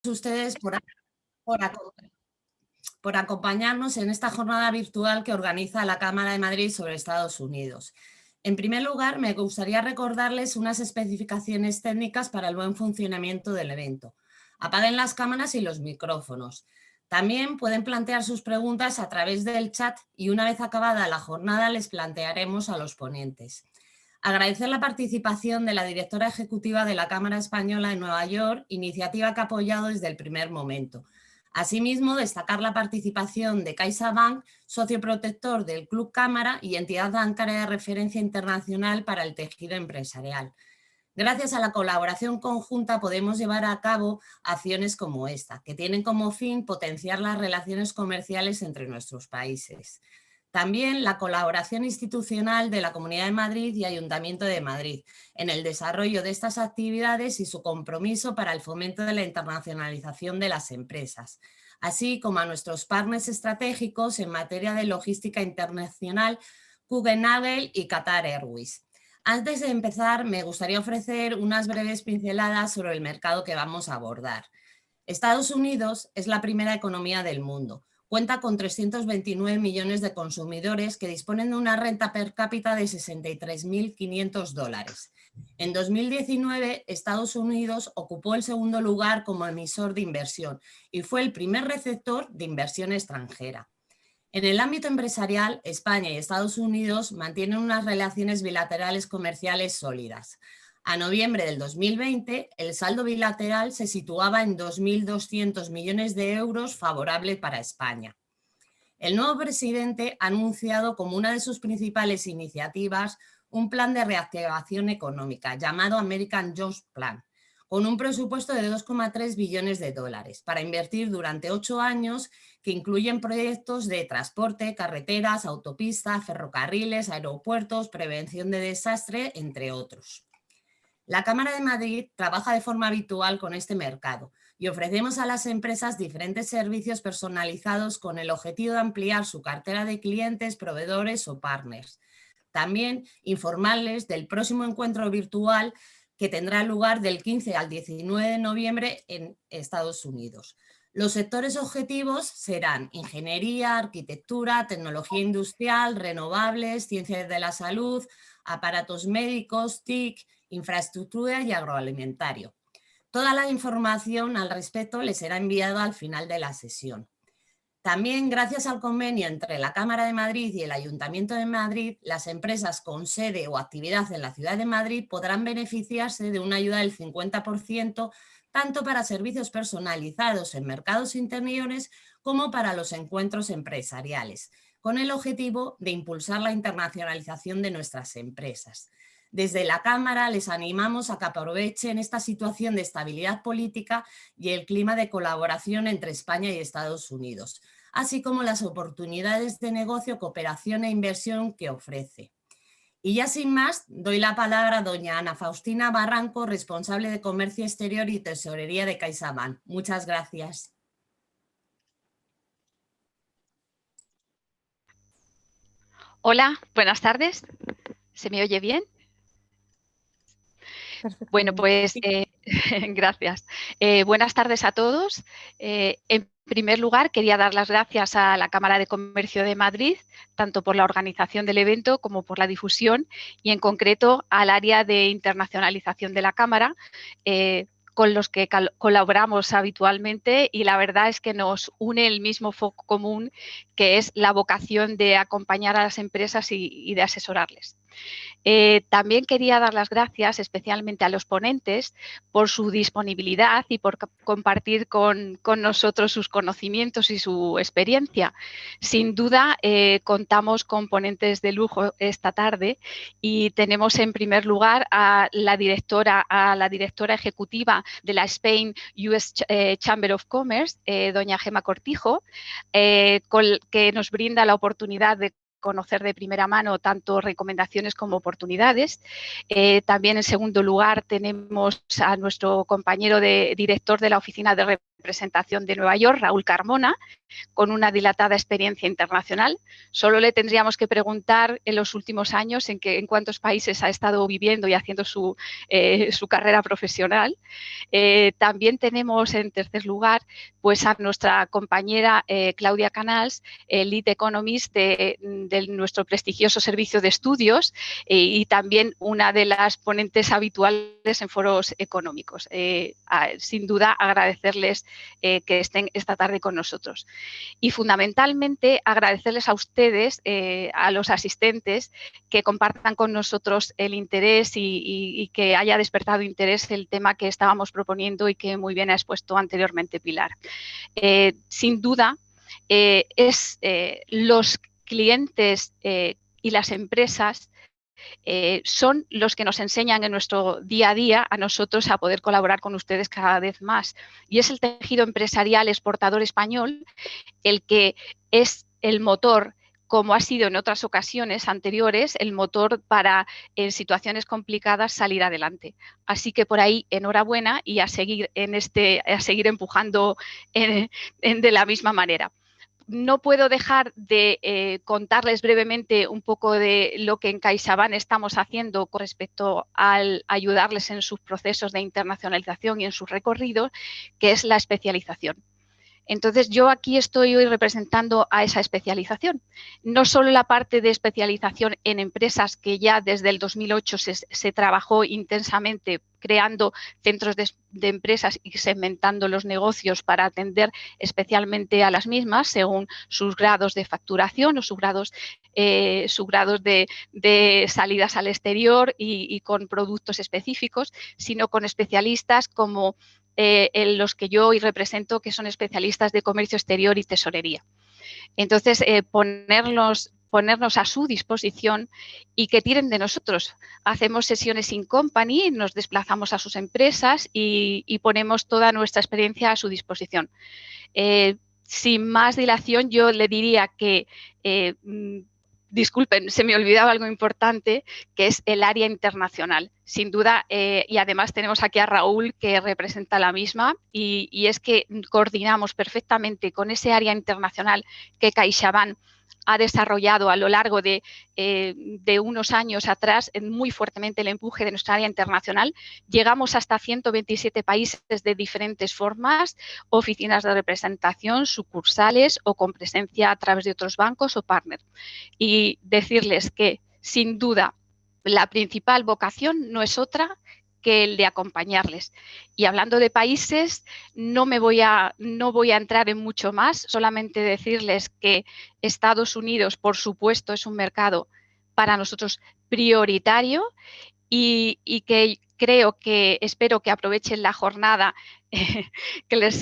ustedes por aco- por acompañarnos en esta jornada virtual que organiza la Cámara de Madrid sobre Estados Unidos. En primer lugar, me gustaría recordarles unas especificaciones técnicas para el buen funcionamiento del evento. Apaguen las cámaras y los micrófonos. También pueden plantear sus preguntas a través del chat y una vez acabada la jornada les plantearemos a los ponentes. Agradecer la participación de la directora ejecutiva de la Cámara Española en Nueva York, iniciativa que ha apoyado desde el primer momento. Asimismo, destacar la participación de CaixaBank, socio protector del Club Cámara y entidad bancaria de referencia internacional para el tejido empresarial. Gracias a la colaboración conjunta podemos llevar a cabo acciones como esta, que tienen como fin potenciar las relaciones comerciales entre nuestros países. También la colaboración institucional de la Comunidad de Madrid y Ayuntamiento de Madrid en el desarrollo de estas actividades y su compromiso para el fomento de la internacionalización de las empresas, así como a nuestros partners estratégicos en materia de logística internacional, Kuehne+Nagel y Qatar Airways. Antes de empezar, me gustaría ofrecer unas breves pinceladas sobre el mercado que vamos a abordar. Estados Unidos es la primera economía del mundo. Cuenta con 329 millones de consumidores que disponen de una renta per cápita de $63.500. En 2019, Estados Unidos ocupó el segundo lugar como emisor de inversión y fue el primer receptor de inversión extranjera. En el ámbito empresarial, España y Estados Unidos mantienen unas relaciones bilaterales comerciales sólidas. A noviembre del 2020, el saldo bilateral se situaba en 2.200 millones de euros favorable para España. El nuevo presidente ha anunciado como una de sus principales iniciativas un plan de reactivación económica llamado American Jobs Plan, con un presupuesto de 2,3 billones de dólares para invertir durante 8 años que incluyen proyectos de transporte, carreteras, autopistas, ferrocarriles, aeropuertos, prevención de desastre, entre otros. La Cámara de Madrid trabaja de forma habitual con este mercado y ofrecemos a las empresas diferentes servicios personalizados con el objetivo de ampliar su cartera de clientes, proveedores o partners. También informarles del próximo encuentro virtual que tendrá lugar del 15 al 19 de noviembre en Estados Unidos. Los sectores objetivos serán ingeniería, arquitectura, tecnología industrial, renovables, ciencias de la salud, aparatos médicos, TIC, infraestructura y agroalimentario. Toda la información al respecto les será enviada al final de la sesión. También, gracias al convenio entre la Cámara de Madrid y el Ayuntamiento de Madrid, las empresas con sede o actividad en la Ciudad de Madrid podrán beneficiarse de una ayuda del 50% tanto para servicios personalizados en mercados interiores como para los encuentros empresariales, con el objetivo de impulsar la internacionalización de nuestras empresas. Desde la Cámara les animamos a que aprovechen esta situación de estabilidad política y el clima de colaboración entre España y Estados Unidos, así como las oportunidades de negocio, cooperación e inversión que ofrece. Y ya sin más, doy la palabra a doña Ana Faustina Barranco, responsable de Comercio Exterior y Tesorería de CaixaBank. Muchas gracias. Hola, buenas tardes. ¿Se me oye bien? Bueno, pues gracias. Buenas tardes a todos. En primer lugar, quería dar las gracias a la Cámara de Comercio de Madrid, tanto por la organización del evento como por la difusión y en concreto al área de internacionalización de la Cámara, con los que colaboramos habitualmente y la verdad es que nos une el mismo foco común que es la vocación de acompañar a las empresas y de asesorarles. También quería dar las gracias especialmente a los ponentes por su disponibilidad y por compartir con nosotros sus conocimientos y su experiencia. Sin duda, contamos con ponentes de lujo esta tarde y tenemos en primer lugar a la directora ejecutiva de la Spain US Chamber of Commerce, doña Gemma Cortijo, que nos brinda la oportunidad de conocer de primera mano tanto recomendaciones como oportunidades. También en segundo lugar tenemos a nuestro compañero director de la Oficina de representación de Nueva York, Raúl Carmona, con una dilatada experiencia internacional. Solo le tendríamos que preguntar en los últimos años en cuántos países ha estado viviendo y haciendo su carrera profesional. También tenemos en tercer lugar pues a nuestra compañera Claudia Canals, Lead Economist de nuestro prestigioso servicio de estudios y también una de las ponentes habituales en foros económicos. Sin duda agradecerles que estén esta tarde con nosotros. Y fundamentalmente agradecerles a ustedes, a los asistentes, que compartan con nosotros el interés y que haya despertado interés el tema que estábamos proponiendo y que muy bien ha expuesto anteriormente Pilar. Sin duda, los clientes y las empresas son los que nos enseñan en nuestro día a día a nosotros a poder colaborar con ustedes cada vez más. Y es el tejido empresarial exportador español el que es el motor, como ha sido en otras ocasiones anteriores, el motor para en situaciones complicadas salir adelante. Así que por ahí enhorabuena y a seguir empujando de la misma manera. No puedo dejar de contarles brevemente un poco de lo que en CaixaBank estamos haciendo con respecto al ayudarles en sus procesos de internacionalización y en sus recorridos, que es la especialización. Entonces, yo aquí estoy hoy representando a esa especialización. No solo la parte de especialización en empresas que ya desde el 2008 se trabajó intensamente creando centros de empresas y segmentando los negocios para atender especialmente a las mismas según sus grados de facturación o sus grados de salidas al exterior y con productos específicos, sino con especialistas como los que yo hoy represento, que son especialistas de comercio exterior y tesorería. Entonces, ponernos a su disposición y que tiren de nosotros. Hacemos sesiones in company, nos desplazamos a sus empresas y ponemos toda nuestra experiencia a su disposición. Sin más dilación, yo le diría que disculpen, se me olvidaba algo importante, que es el área internacional. Sin duda, y además tenemos aquí a Raúl, que representa la misma, y es que coordinamos perfectamente con ese área internacional que CaixaBank ha desarrollado a lo largo de unos años atrás muy fuertemente el empuje de nuestra área internacional. Llegamos hasta 127 países de diferentes formas, oficinas de representación, sucursales o con presencia a través de otros bancos o partners. Y decirles que, sin duda, la principal vocación no es otra que el de acompañarles. Y hablando de países, no voy a entrar en mucho más, solamente decirles que Estados Unidos, por supuesto, es un mercado para nosotros prioritario y que espero que aprovechen la jornada que les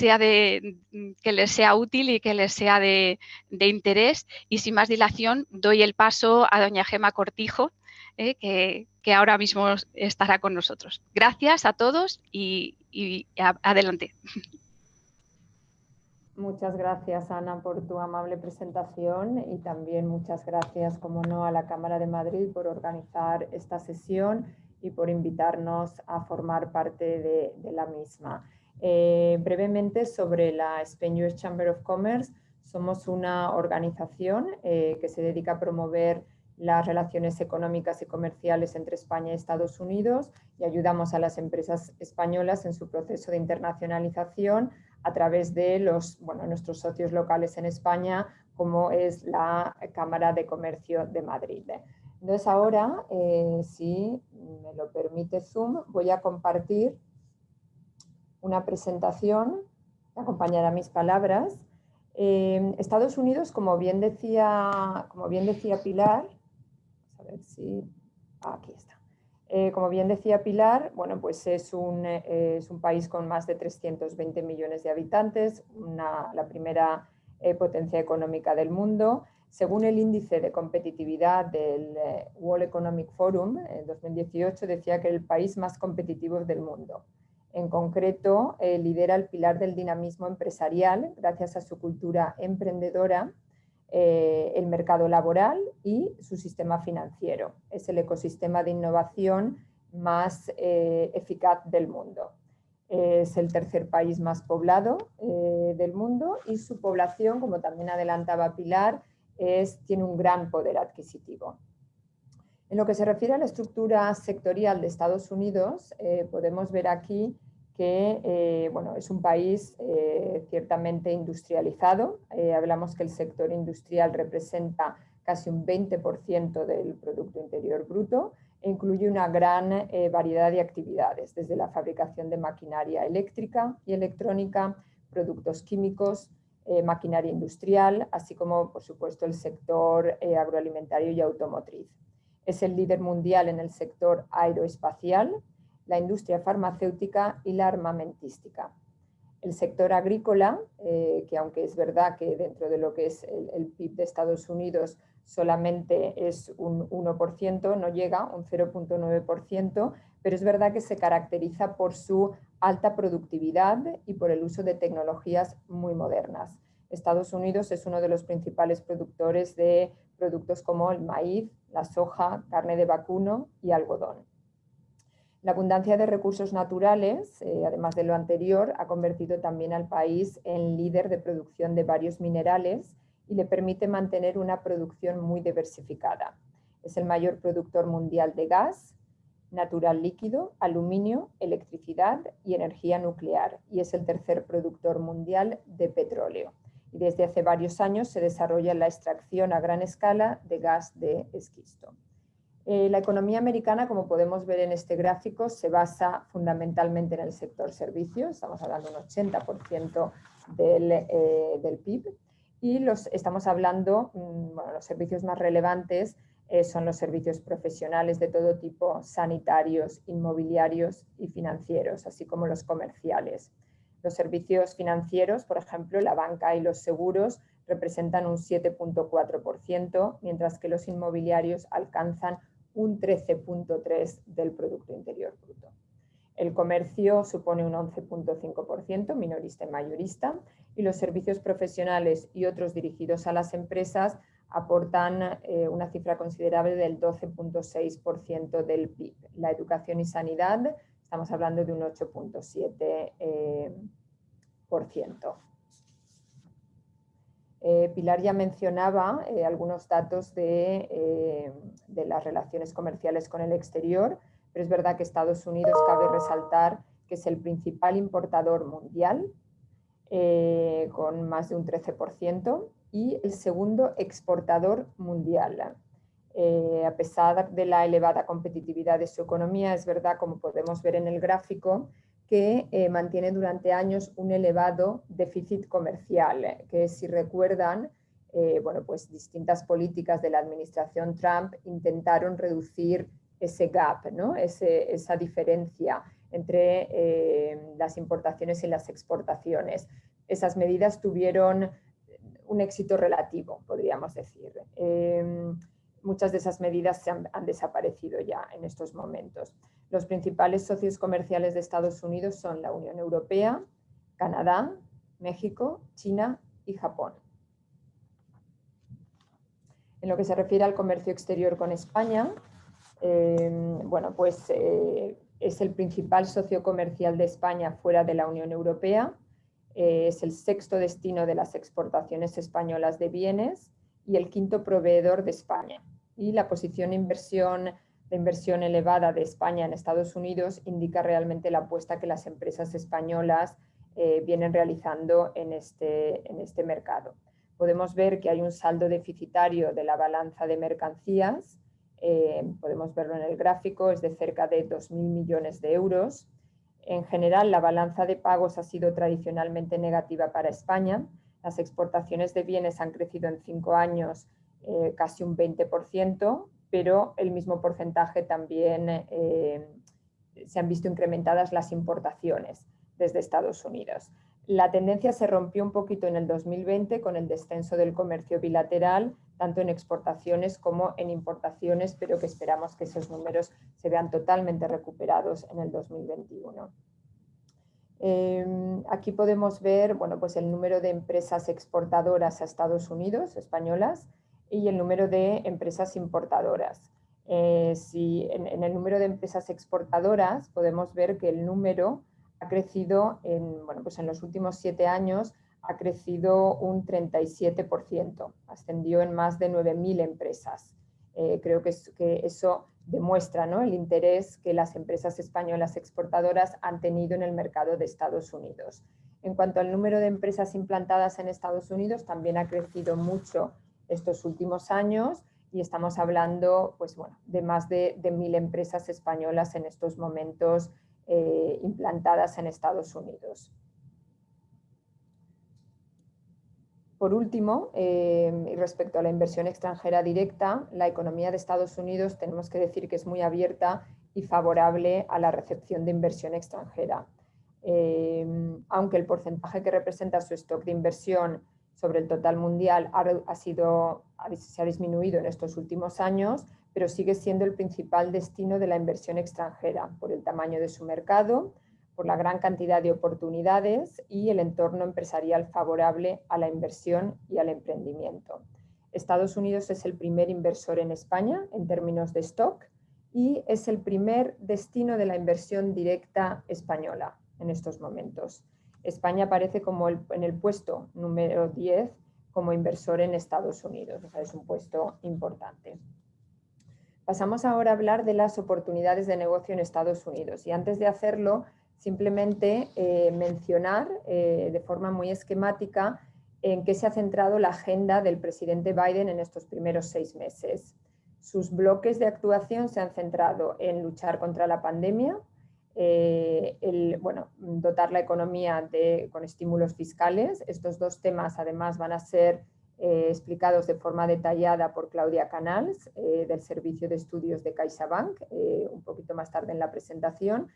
sea útil y que les sea de interés. Y sin más dilación, doy el paso a doña Gema Cortijo, que ahora mismo estará con nosotros. Gracias a todos y adelante. Muchas gracias, Ana, por tu amable presentación y también muchas gracias, como no, a la Cámara de Madrid por organizar esta sesión y por invitarnos a formar parte de la misma. Brevemente sobre la Spain US Chamber of Commerce, somos una organización que se dedica a promover las relaciones económicas y comerciales entre España y Estados Unidos y ayudamos a las empresas españolas en su proceso de internacionalización a través de nuestros socios locales en España, como es la Cámara de Comercio de Madrid. Entonces ahora, si me lo permite Zoom, voy a compartir una presentación que acompañará mis palabras. Estados Unidos, como bien decía Pilar, a ver si aquí está. Como bien decía Pilar, bueno, pues es un país con más de 320 millones de habitantes, la primera potencia económica del mundo. Según el índice de competitividad del World Economic Forum en 2018, decía que era el país más competitivo del mundo. En concreto, lidera el pilar del dinamismo empresarial gracias a su cultura emprendedora, el mercado laboral y su sistema financiero. Es el ecosistema de innovación más eficaz del mundo. Es el tercer país más poblado del mundo y su población, como también adelantaba Pilar, tiene un gran poder adquisitivo. En lo que se refiere a la estructura sectorial de Estados Unidos, podemos ver aquí que bueno, es un país ciertamente industrializado. Hablamos que el sector industrial representa casi un 20% del Producto Interior Bruto e incluye una gran variedad de actividades, desde la fabricación de maquinaria eléctrica y electrónica, productos químicos, maquinaria industrial, así como, por supuesto, el sector agroalimentario y automotriz. Es el líder mundial en el sector aeroespacial, la industria farmacéutica y la armamentística. El sector agrícola, que aunque es verdad que dentro de lo que es el PIB de Estados Unidos solamente es un 1%, no llega, un 0,9%, pero es verdad que se caracteriza por su alta productividad y por el uso de tecnologías muy modernas. Estados Unidos es uno de los principales productores de productos como el maíz, la soja, carne de vacuno y algodón. La abundancia de recursos naturales, además de lo anterior, ha convertido también al país en líder de producción de varios minerales y le permite mantener una producción muy diversificada. Es el mayor productor mundial de gas natural líquido, aluminio, electricidad y energía nuclear, y es el tercer productor mundial de petróleo. Y desde hace varios años se desarrolla la extracción a gran escala de gas de esquisto. La economía americana, como podemos ver en este gráfico, se basa fundamentalmente en el sector servicios, estamos hablando de un 80% del PIB, y estamos hablando, bueno, los servicios más relevantes son los servicios profesionales de todo tipo, sanitarios, inmobiliarios y financieros, así como los comerciales. Los servicios financieros, por ejemplo, la banca y los seguros, representan un 7,4%, mientras que los inmobiliarios alcanzan un 13,3% del Producto Interior Bruto. El comercio supone un 11,5%, minorista y mayorista, y los servicios profesionales y otros dirigidos a las empresas aportan una cifra considerable del 12,6% del PIB. La educación y sanidad, estamos hablando de un 8,7%. Pilar ya mencionaba algunos datos de las relaciones comerciales con el exterior, pero es verdad que Estados Unidos cabe resaltar que es el principal importador mundial, con más de un 13%, y el segundo exportador mundial. A pesar de la elevada competitividad de su economía, es verdad, como podemos ver en el gráfico, que mantiene durante años un elevado déficit comercial, que si recuerdan, bueno, pues distintas políticas de la administración Trump intentaron reducir ese gap, ¿no? esa diferencia entre las importaciones y las exportaciones. Esas medidas tuvieron un éxito relativo, podríamos decir. Muchas de esas medidas han desaparecido ya en estos momentos. Los principales socios comerciales de Estados Unidos son la Unión Europea, Canadá, México, China y Japón. En lo que se refiere al comercio exterior con España, bueno, pues es el principal socio comercial de España fuera de la Unión Europea. Es el sexto destino de las exportaciones españolas de bienes y el quinto proveedor de España. Y la posición de inversión elevada de España en Estados Unidos indica realmente la apuesta que las empresas españolas vienen realizando en este mercado. Podemos ver que hay un saldo deficitario de la balanza de mercancías, podemos verlo en el gráfico, es de cerca de 2.000 millones de euros. En general, la balanza de pagos ha sido tradicionalmente negativa para España. Las exportaciones de bienes han crecido en 5 años casi un 20%, pero el mismo porcentaje también se han visto incrementadas las importaciones desde Estados Unidos. La tendencia se rompió un poquito en el 2020 con el descenso del comercio bilateral, tanto en exportaciones como en importaciones, pero que esperamos que esos números se vean totalmente recuperados en el 2021. Aquí podemos ver, bueno, pues el número de empresas exportadoras a Estados Unidos, españolas, y el número de empresas importadoras. En el número de empresas exportadoras podemos ver que el número ha crecido pues en los últimos 7 años, ha crecido un 37%, ascendió en más de 9.000 empresas. Creo que eso demuestra, ¿no?, el interés que las empresas españolas exportadoras han tenido en el mercado de Estados Unidos. En cuanto al número de empresas implantadas en Estados Unidos, también ha crecido mucho estos últimos años y estamos hablando, pues, bueno, de más de 1.000 empresas españolas en estos momentos implantadas en Estados Unidos. Por último, respecto a la inversión extranjera directa, la economía de Estados Unidos tenemos que decir que es muy abierta y favorable a la recepción de inversión extranjera. Aunque el porcentaje que representa su stock de inversión sobre el total mundial se ha disminuido en estos últimos años, pero sigue siendo el principal destino de la inversión extranjera por el tamaño de su mercado, por la gran cantidad de oportunidades y el entorno empresarial favorable a la inversión y al emprendimiento. Estados Unidos es el primer inversor en España en términos de stock y es el primer destino de la inversión directa española en estos momentos. España aparece como en el puesto número 10 como inversor en Estados Unidos, o sea, es un puesto importante. Pasamos ahora a hablar de las oportunidades de negocio en Estados Unidos y antes de hacerlo, simplemente mencionar de forma muy esquemática en qué se ha centrado la agenda del presidente Biden en estos primeros 6 meses. Sus bloques de actuación se han centrado en luchar contra la pandemia, dotar la economía con estímulos fiscales. Estos 2 temas además van a ser explicados de forma detallada por Claudia Canals del Servicio de Estudios de CaixaBank, un poquito más tarde en la presentación.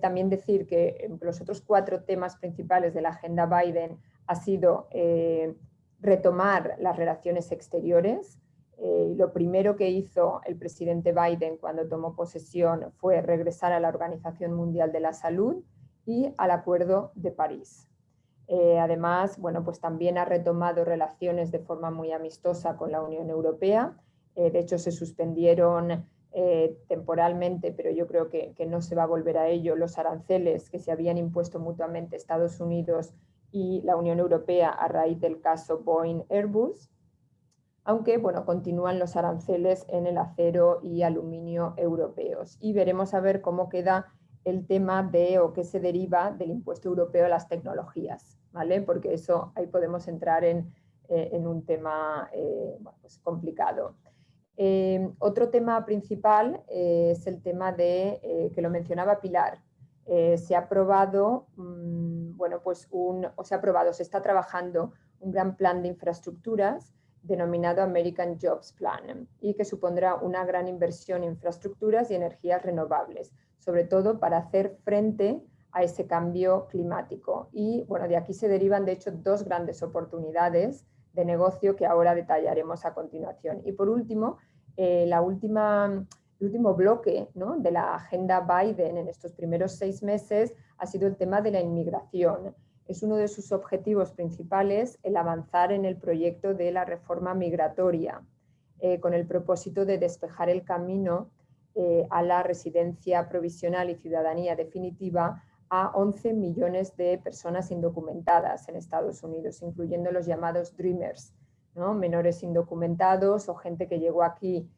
También decir que los otros 4 temas principales de la agenda Biden ha sido retomar las relaciones exteriores. Lo primero que hizo el presidente Biden cuando tomó posesión fue regresar a la Organización Mundial de la Salud y al Acuerdo de París. Además, bueno, pues también ha retomado relaciones de forma muy amistosa con la Unión Europea. De hecho, se suspendieron temporalmente, pero yo creo que no se va a volver a ello, los aranceles que se habían impuesto mutuamente Estados Unidos y la Unión Europea a raíz del caso Boeing-Airbus, aunque bueno, continúan los aranceles en el acero y aluminio europeos. Y veremos a ver cómo queda el tema o qué se deriva del impuesto europeo a las tecnologías, ¿vale? Porque eso ahí podemos entrar en un tema pues complicado. Otro tema principal es el tema que lo mencionaba Pilar. Se ha aprobado, se está trabajando un gran plan de infraestructuras denominado American Jobs Plan y que supondrá una gran inversión en infraestructuras y energías renovables, sobre todo para hacer frente a ese cambio climático. Y bueno, de aquí se derivan de hecho 2 grandes oportunidades de negocio que ahora detallaremos a continuación. Y por último, el último bloque, ¿no?, de la agenda Biden en estos primeros 6 meses ha sido el tema de la inmigración. Es uno de sus objetivos principales el avanzar en el proyecto de la reforma migratoria, con el propósito de despejar el camino a la residencia provisional y ciudadanía definitiva a 11 millones de personas indocumentadas en Estados Unidos, incluyendo los llamados Dreamers, ¿no?, menores indocumentados o gente que llegó aquí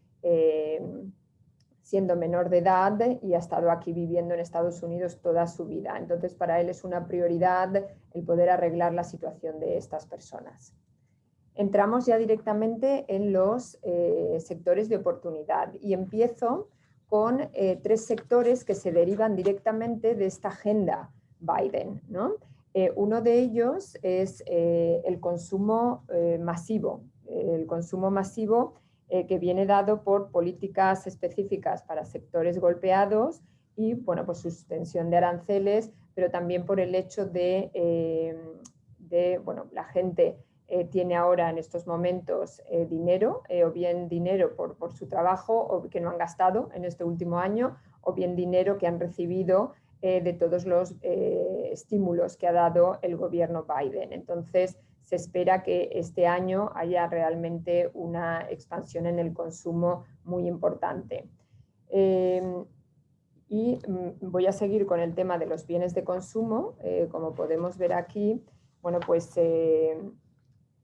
siendo menor de edad y ha estado aquí viviendo en Estados Unidos toda su vida. Entonces, para él es una prioridad el poder arreglar la situación de estas personas. Entramos ya directamente en los sectores de oportunidad y empiezo con 3 sectores que se derivan directamente de esta agenda Biden, ¿no? Uno de ellos es el consumo masivo. El consumo masivo que viene dado por políticas específicas para sectores golpeados y bueno, pues suspensión de aranceles, pero también por el hecho bueno, la gente tiene ahora en estos momentos dinero, o bien dinero por su trabajo o que no han gastado en este último año, o bien dinero que han recibido de todos los estímulos que ha dado el gobierno Biden. Entonces, se espera que este año haya realmente una expansión en el consumo muy importante. Y voy a seguir con el tema de los bienes de consumo. Como podemos ver aquí, bueno, pues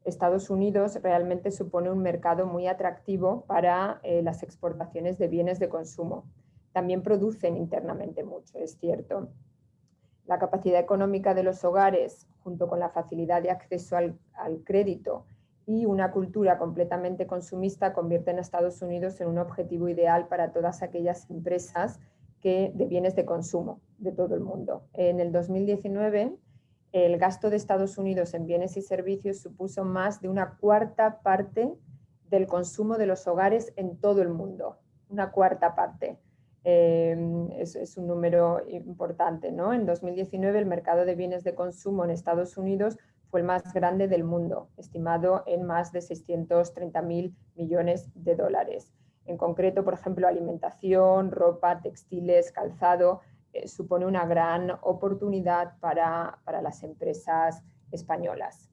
Estados Unidos realmente supone un mercado muy atractivo para las exportaciones de bienes de consumo. También producen internamente mucho, es cierto. La capacidad económica de los hogares, junto con la facilidad de acceso al crédito y una cultura completamente consumista, convierten a Estados Unidos en un objetivo ideal para todas aquellas empresas de bienes de consumo de todo el mundo. En el 2019, el gasto de Estados Unidos en bienes y servicios supuso más de una cuarta parte del consumo de los hogares en todo el mundo. Una cuarta parte. Es un número importante, ¿no? En 2019 el mercado de bienes de consumo en Estados Unidos fue el más grande del mundo, estimado en más de 630.000 millones de dólares. En concreto, por ejemplo, alimentación, ropa, textiles, calzado, supone una gran oportunidad para las empresas españolas.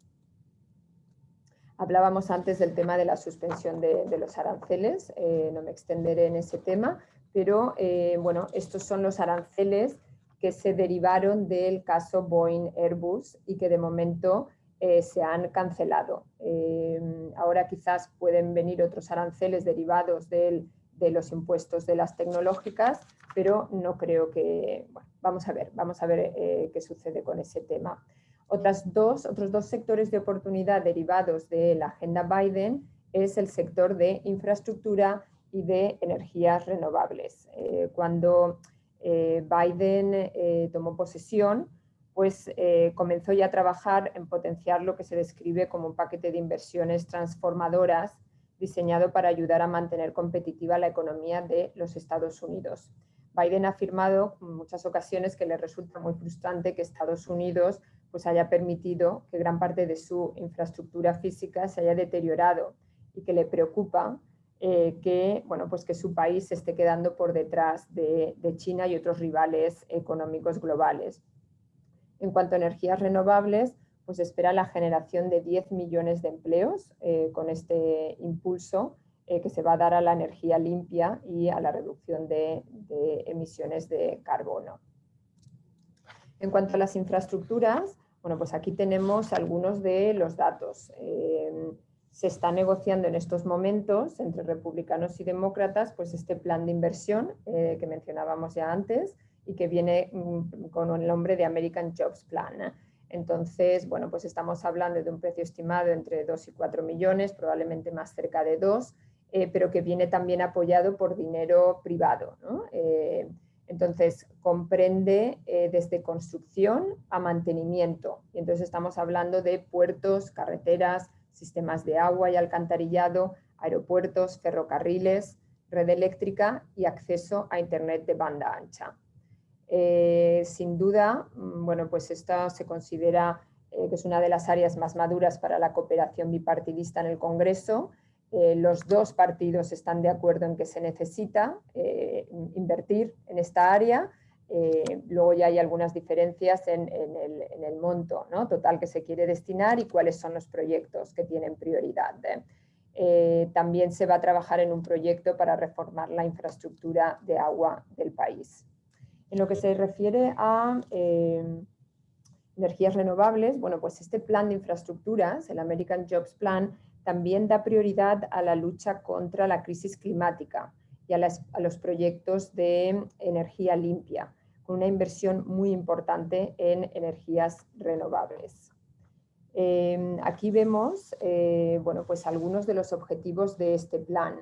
Hablábamos antes del tema de la suspensión de los aranceles, no me extenderé en ese tema, pero bueno, estos son los aranceles que se derivaron del caso Boeing-Airbus y que de momento se han cancelado. Ahora quizás pueden venir otros aranceles derivados de los impuestos de las tecnológicas, pero no creo que... Bueno, vamos a ver qué sucede con ese tema. Otros dos sectores de oportunidad derivados de la agenda Biden es el sector de infraestructura y de energías renovables. Cuando Biden tomó posesión, pues comenzó ya a trabajar en potenciar lo que se describe como un paquete de inversiones transformadoras diseñado para ayudar a mantener competitiva la economía de los Estados Unidos. Biden ha afirmado en muchas ocasiones que le resulta muy frustrante que Estados Unidos pues haya permitido que gran parte de su infraestructura física se haya deteriorado y que le preocupa que su país se esté quedando por detrás de China y otros rivales económicos globales. En cuanto a energías renovables, pues espera la generación de 10 millones de empleos con este impulso que se va a dar a la energía limpia y a la reducción de emisiones de carbono. En cuanto a las infraestructuras, bueno, pues aquí tenemos algunos de los datos. Se está negociando en estos momentos entre republicanos y demócratas pues este plan de inversión que mencionábamos ya antes y que viene con el nombre de American Jobs Plan. Entonces, bueno, pues estamos hablando de un precio estimado entre 2 y 4 millones, probablemente más cerca de 2, pero que viene también apoyado por dinero privado, ¿no? Entonces, comprende desde construcción a mantenimiento. Y entonces estamos hablando de puertos, carreteras, sistemas de agua y alcantarillado, aeropuertos, ferrocarriles, red eléctrica y acceso a Internet de banda ancha. Sin duda, bueno, pues esta se considera que es una de las áreas más maduras para la cooperación bipartidista en el Congreso. Los dos partidos están de acuerdo en que se necesita invertir en esta área. Luego ya hay algunas diferencias en el monto, ¿no?, total que se quiere destinar y cuáles son los proyectos que tienen prioridad. También se va a trabajar en un proyecto para reformar la infraestructura de agua del país. En lo que se refiere a energías renovables, bueno, pues este plan de infraestructuras, el American Jobs Plan, también da prioridad a la lucha contra la crisis climática y a los proyectos de energía limpia, con una inversión muy importante en energías renovables. Aquí vemos bueno, pues algunos de los objetivos de este plan,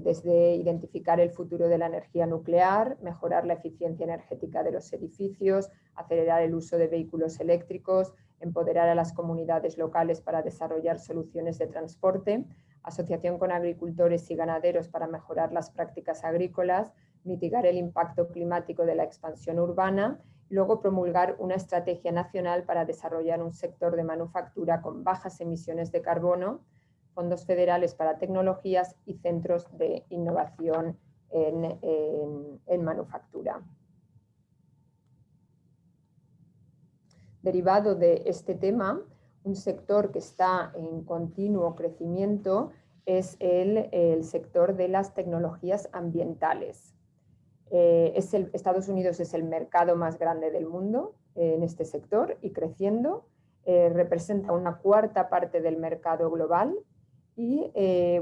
desde identificar el futuro de la energía nuclear, mejorar la eficiencia energética de los edificios, acelerar el uso de vehículos eléctricos, empoderar a las comunidades locales para desarrollar soluciones de transporte, asociación con agricultores y ganaderos para mejorar las prácticas agrícolas, mitigar el impacto climático de la expansión urbana, y luego promulgar una estrategia nacional para desarrollar un sector de manufactura con bajas emisiones de carbono, fondos federales para tecnologías y centros de innovación en manufactura. Derivado de este tema, un sector que está en continuo crecimiento es el sector de las tecnologías ambientales. Estados Unidos es el mercado más grande del mundo en este sector y creciendo. Representa una cuarta parte del mercado global y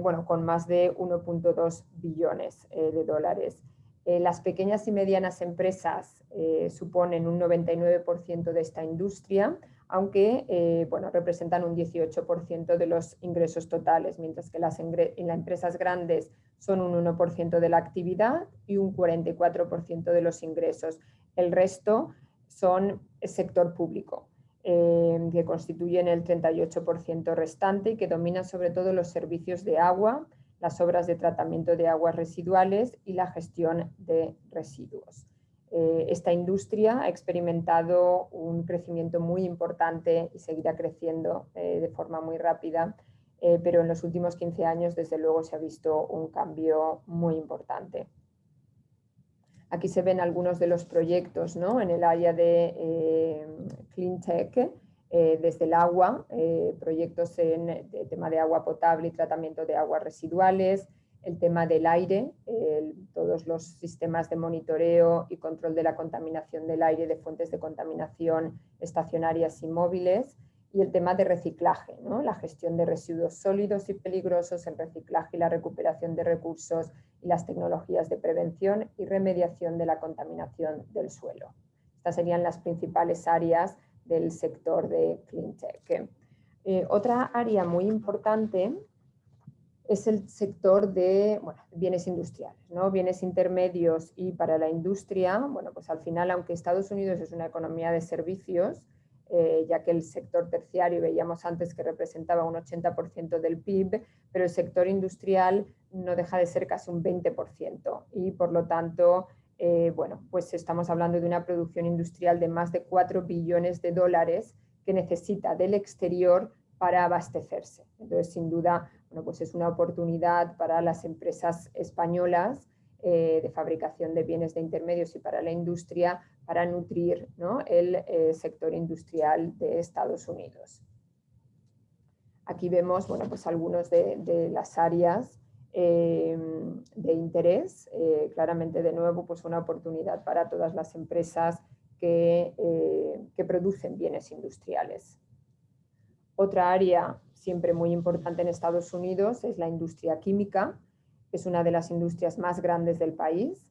bueno, con más de 1,2 billones de dólares. Las pequeñas y medianas empresas suponen un 99% de esta industria, aunque bueno, representan un 18% de los ingresos totales, mientras que las empresas grandes son un 1% de la actividad y un 44% de los ingresos. El resto son el sector público, que constituyen el 38% restante y que dominan sobre todo los servicios de agua, las obras de tratamiento de aguas residuales y la gestión de residuos. Esta industria ha experimentado un crecimiento muy importante y seguirá creciendo de forma muy rápida, pero en los últimos 15 años desde luego se ha visto un cambio muy importante. Aquí se ven algunos de los proyectos, ¿no?, en el área de Clean Tech, desde el agua, proyectos en el tema de agua potable y tratamiento de aguas residuales, el tema del aire, todos los sistemas de monitoreo y control de la contaminación del aire de fuentes de contaminación estacionarias y móviles, y el tema de reciclaje, ¿no?, la gestión de residuos sólidos y peligrosos, el reciclaje y la recuperación de recursos y las tecnologías de prevención y remediación de la contaminación del suelo. Estas serían las principales áreas del sector de Clean Tech. Otra área muy importante es el sector de bienes industriales, ¿no?, bienes intermedios y para la industria. Bueno, pues al final, aunque Estados Unidos es una economía de servicios, ya que el sector terciario veíamos antes que representaba un 80% del PIB, pero el sector industrial no deja de ser casi un 20% y por lo tanto, bueno, pues estamos hablando de una producción industrial de más de 4 billones de dólares que necesita del exterior para abastecerse. Entonces, sin duda, bueno, pues es una oportunidad para las empresas españolas de fabricación de bienes de intermedios y para la industria para nutrir, ¿no?, el sector industrial de Estados Unidos. Aquí vemos, bueno, pues algunos de las áreas de interés. Claramente, de nuevo, pues una oportunidad para todas las empresas que producen bienes industriales. Otra área siempre muy importante en Estados Unidos es la industria química. Es una de las industrias más grandes del país.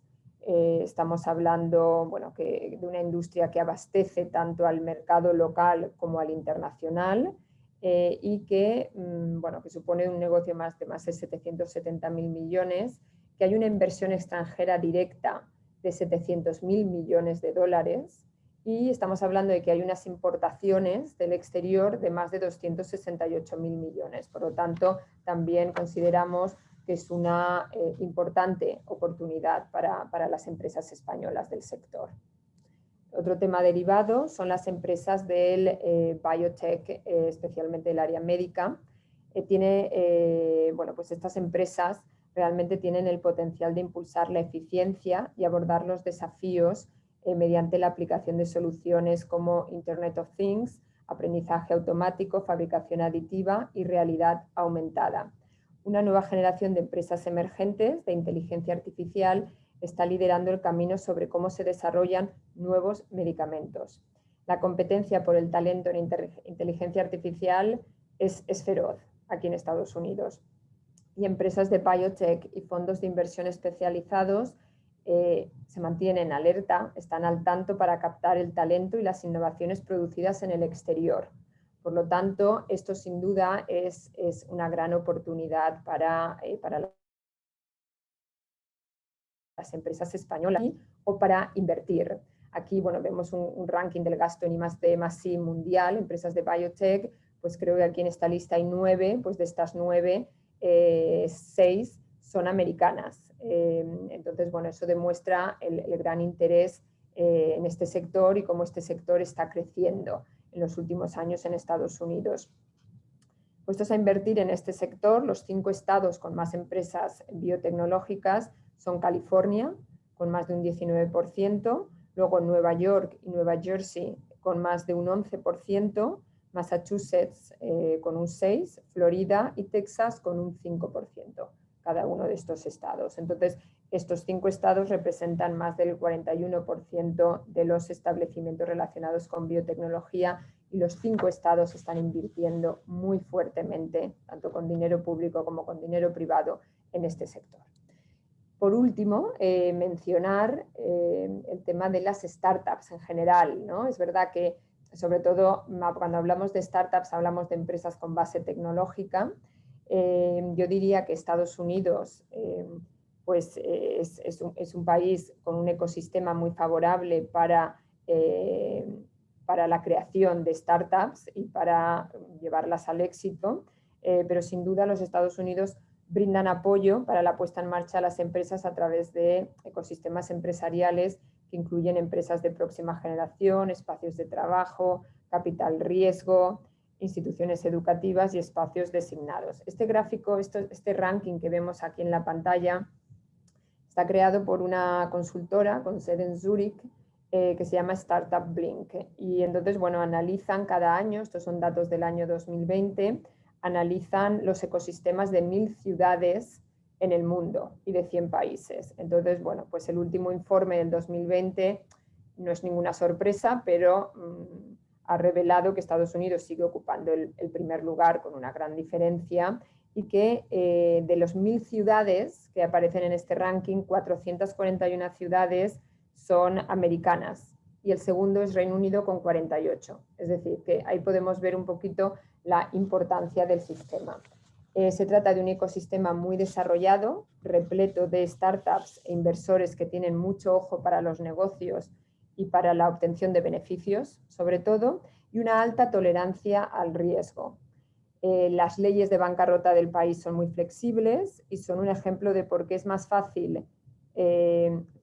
Estamos hablando, bueno, de una industria que abastece tanto al mercado local como al internacional y que, bueno, que supone un negocio de más de 770.000 millones, que hay una inversión extranjera directa de 700.000 millones de dólares y estamos hablando de que hay unas importaciones del exterior de más de 268.000 millones. Por lo tanto, también consideramos que es una importante oportunidad para las empresas españolas del sector. Otro tema derivado son las empresas del biotech, especialmente el área médica. Bueno, pues estas empresas realmente tienen el potencial de impulsar la eficiencia y abordar los desafíos mediante la aplicación de soluciones como Internet of Things, aprendizaje automático, fabricación aditiva y realidad aumentada. Una nueva generación de empresas emergentes de inteligencia artificial está liderando el camino sobre cómo se desarrollan nuevos medicamentos. La competencia por el talento en inteligencia artificial es feroz aquí en Estados Unidos. Y empresas de biotech y fondos de inversión especializados se mantienen alerta, están al tanto para captar el talento y las innovaciones producidas en el exterior. Por lo tanto, esto sin duda es una gran oportunidad para las empresas españolas o para invertir. Aquí, bueno, vemos un ranking del gasto en I+D+I mundial, empresas de biotech. Pues creo que aquí en esta lista hay 9, pues de estas 9, 6 son americanas. Entonces, bueno, eso demuestra el gran interés en este sector y cómo este sector está creciendo en los últimos años en Estados Unidos. Puestos a invertir en este sector, los 5 estados con más empresas biotecnológicas son California, con más de un 19%, luego Nueva York y Nueva Jersey con más de un 11%, Massachusetts con un 6%, Florida y Texas con un 5%. cada uno de estos estados. Entonces, estos 5 estados representan más del 41% de los establecimientos relacionados con biotecnología y los 5 estados están invirtiendo muy fuertemente, tanto con dinero público como con dinero privado, en este sector. Por último, mencionar el tema de las startups en general, ¿no? Es verdad que, sobre todo, cuando hablamos de startups, hablamos de empresas con base tecnológica. Yo diría que Estados Unidos es un país con un ecosistema muy favorable para la creación de startups y para llevarlas al éxito, pero sin duda los Estados Unidos brindan apoyo para la puesta en marcha de las empresas a través de ecosistemas empresariales que incluyen empresas de próxima generación, espacios de trabajo, capital riesgo, instituciones educativas y espacios designados. Este gráfico, este ranking que vemos aquí en la pantalla, está creado por una consultora con sede en Zúrich que se llama Startup Blink. Y entonces, bueno, analizan cada año, estos son datos del año 2020, analizan los ecosistemas de 1000 ciudades en el mundo y de 100 países. Entonces, bueno, pues el último informe del 2020 no es ninguna sorpresa, pero ha revelado que Estados Unidos sigue ocupando el primer lugar con una gran diferencia y que de los 1000 ciudades que aparecen en este ranking, 441 ciudades son americanas y el segundo es Reino Unido con 48. Es decir, que ahí podemos ver un poquito la importancia del sistema. Se trata de un ecosistema muy desarrollado, repleto de startups e inversores que tienen mucho ojo para los negocios y para la obtención de beneficios, sobre todo, y una alta tolerancia al riesgo. Las leyes de bancarrota del país son muy flexibles y son un ejemplo de por qué es más fácil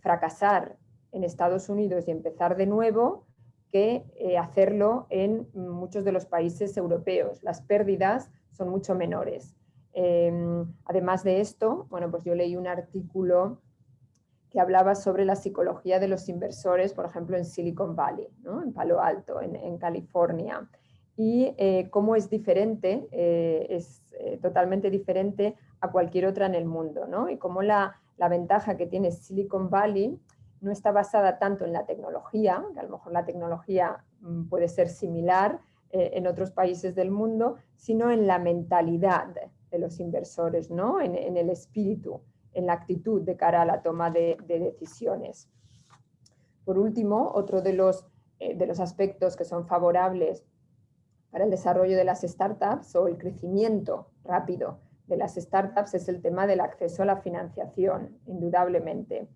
fracasar en Estados Unidos y empezar de nuevo que hacerlo en muchos de los países europeos. Las pérdidas son mucho menores. Además de esto, bueno, pues yo leí un artículo que hablaba sobre la psicología de los inversores, por ejemplo, en Silicon Valley, ¿no? En Palo Alto, en California, y cómo es diferente, totalmente diferente a cualquier otra en el mundo, ¿no? Y cómo la ventaja que tiene Silicon Valley no está basada tanto en la tecnología, que a lo mejor la tecnología puede ser similar en otros países del mundo, sino en la mentalidad de los inversores, ¿no? En el espíritu, en la actitud de cara a la toma de decisiones. Por último, otro de los aspectos que son favorables para el desarrollo de las startups o el crecimiento rápido de las startups es el tema del acceso a la financiación, indudablemente.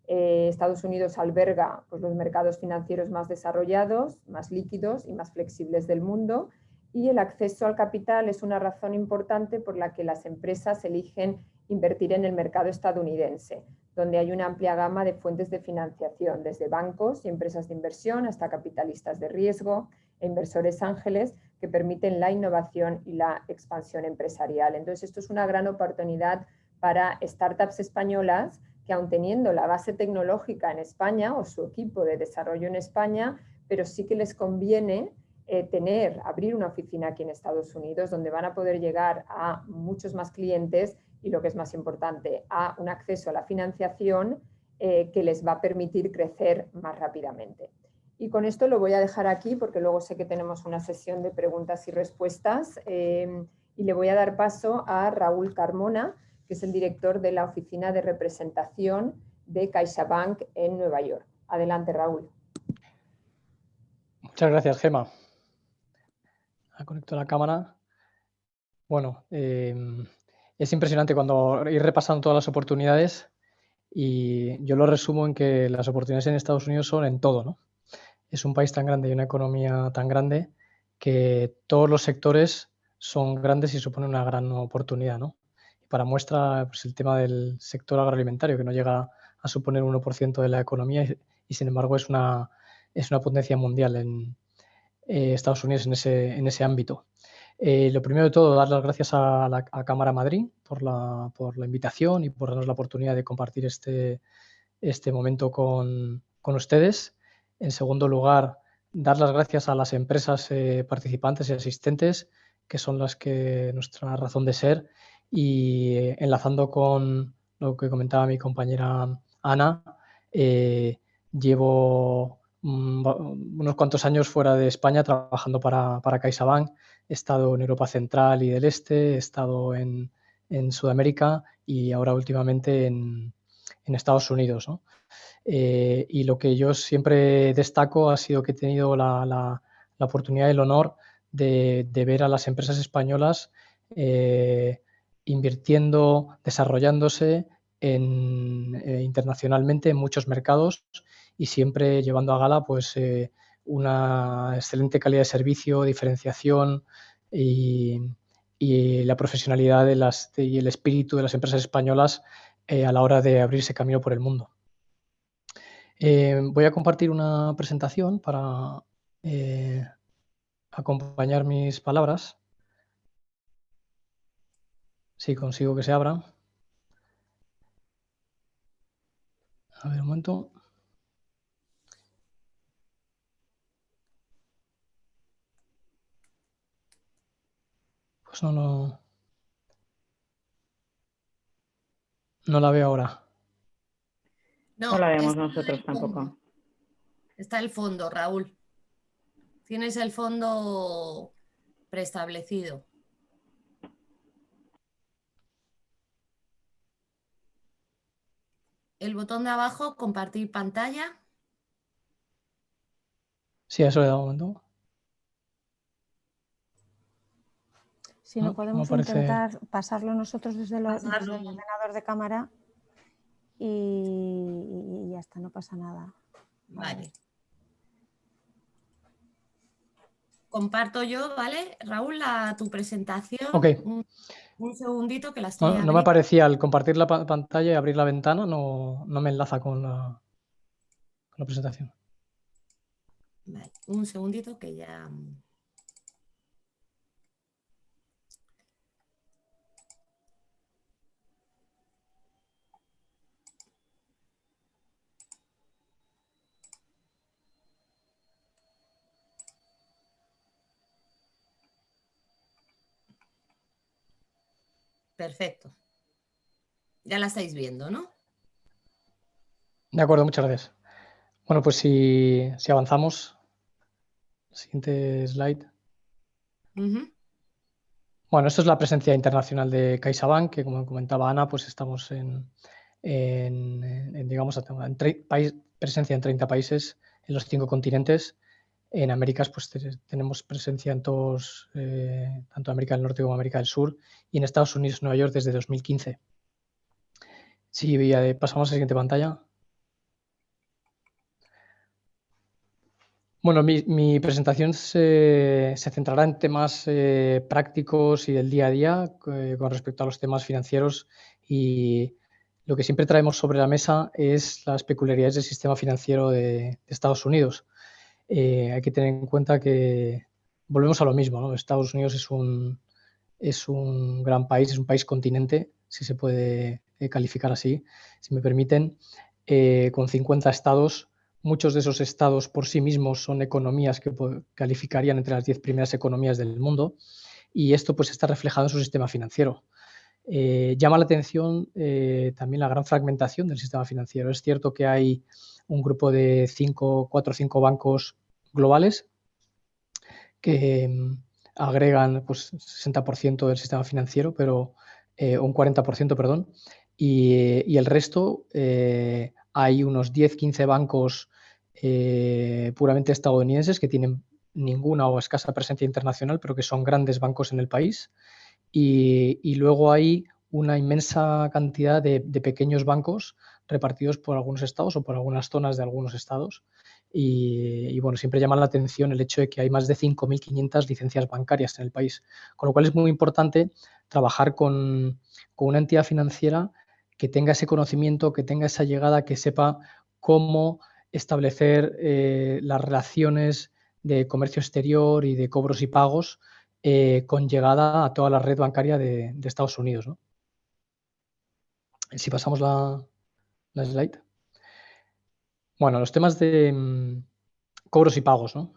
Estados Unidos alberga pues, los mercados financieros más desarrollados, más líquidos y más flexibles del mundo, y el acceso al capital es una razón importante por la que las empresas eligen invertir en el mercado estadounidense, donde hay una amplia gama de fuentes de financiación, desde bancos y empresas de inversión hasta capitalistas de riesgo e inversores ángeles que permiten la innovación y la expansión empresarial. Entonces, esto es una gran oportunidad para startups españolas que, aun teniendo la base tecnológica en España o su equipo de desarrollo en España, pero sí que les conviene abrir una oficina aquí en Estados Unidos donde van a poder llegar a muchos más clientes y, lo que es más importante, a un acceso a la financiación que les va a permitir crecer más rápidamente. Y con esto lo voy a dejar aquí porque luego sé que tenemos una sesión de preguntas y respuestas y le voy a dar paso a Raúl Carmona, que es el director de la Oficina de Representación de CaixaBank en Nueva York. Adelante, Raúl. Muchas gracias, Gemma. Conecto la cámara. Bueno, es impresionante cuando ir repasando todas las oportunidades y yo lo resumo en que las oportunidades en Estados Unidos son en todo, ¿no? Es un país tan grande y una economía tan grande que todos los sectores son grandes y suponen una gran oportunidad, ¿no? Y para muestra, pues, el tema del sector agroalimentario, que no llega a suponer un 1% de la economía y sin embargo es una potencia mundial en Estados Unidos en ese ámbito. Lo primero de todo, dar las gracias a Cámara Madrid por la invitación y por darnos la oportunidad de compartir este momento con ustedes. En segundo lugar, dar las gracias a las empresas participantes y asistentes, que son las que nuestra razón de ser. Y enlazando con lo que comentaba mi compañera Ana, llevo unos cuantos años fuera de España trabajando para CaixaBank. He estado en Europa Central y del Este, he estado en Sudamérica y ahora últimamente en Estados Unidos, ¿no? Y lo que yo siempre destaco ha sido que he tenido la oportunidad y el honor de ver a las empresas españolas invirtiendo, desarrollándose internacionalmente en muchos mercados y siempre llevando a gala pues, una excelente calidad de servicio, diferenciación y la profesionalidad y el espíritu de las empresas españolas a la hora de abrirse camino por el mundo. Voy a compartir una presentación para acompañar mis palabras. Si consigo que se abra. A ver, un momento. Pues no la veo ahora. No la vemos está nosotros el fondo. tampoco. Está el fondo, Raúl. Tienes el fondo preestablecido. El botón de abajo, compartir pantalla. Sí, a eso le he dado un momento. Si no, podemos intentar pasarlo nosotros desde el ordenador de cámara y ya está, no pasa nada. Vale. Comparto yo, ¿vale? Raúl, tu presentación. Ok. Un segundito que la estoy abriendo. No me aparecía al compartir la pantalla y abrir la ventana, no me enlaza con la presentación. Vale, un segundito que ya... Perfecto. Ya la estáis viendo, ¿no? De acuerdo, muchas gracias. Bueno, pues si avanzamos. Siguiente slide. Bueno, esto es la presencia internacional de CaixaBank, que como comentaba Ana, pues estamos digamos, presencia en 30 países, en los 5 continentes. En Américas pues tenemos presencia en todos, tanto América del Norte como América del Sur, y en Estados Unidos, Nueva York, desde 2015. Sí, pasamos a la siguiente pantalla. Bueno, mi presentación se centrará en temas prácticos y del día a día con respecto a los temas financieros, y lo que siempre traemos sobre la mesa es las peculiaridades del sistema financiero de Estados Unidos. Hay que tener en cuenta que volvemos a lo mismo, ¿no? Estados Unidos es un gran país, es un país continente, si se puede calificar así, si me permiten, con 50 estados. Muchos de esos estados por sí mismos son economías que calificarían entre las 10 primeras economías del mundo, y esto pues está reflejado en su sistema financiero. Llama la atención también la gran fragmentación del sistema financiero. Es cierto que hay un grupo de 4 o 5 bancos globales que agregan pues 60% del sistema financiero, pero un 40%, perdón, y el resto hay unos 10-15 bancos puramente estadounidenses que tienen ninguna o escasa presencia internacional, pero que son grandes bancos en el país, y luego hay una inmensa cantidad de pequeños bancos repartidos por algunos estados o por algunas zonas de algunos estados. Y bueno, siempre llama la atención el hecho de que hay más de 5.500 licencias bancarias en el país, con lo cual es muy importante trabajar con una entidad financiera que tenga ese conocimiento, que tenga esa llegada, que sepa cómo establecer las relaciones de comercio exterior y de cobros y pagos con llegada a toda la red bancaria de Estados Unidos, ¿no? Si pasamos la slide. Bueno, los temas de cobros y pagos, ¿no?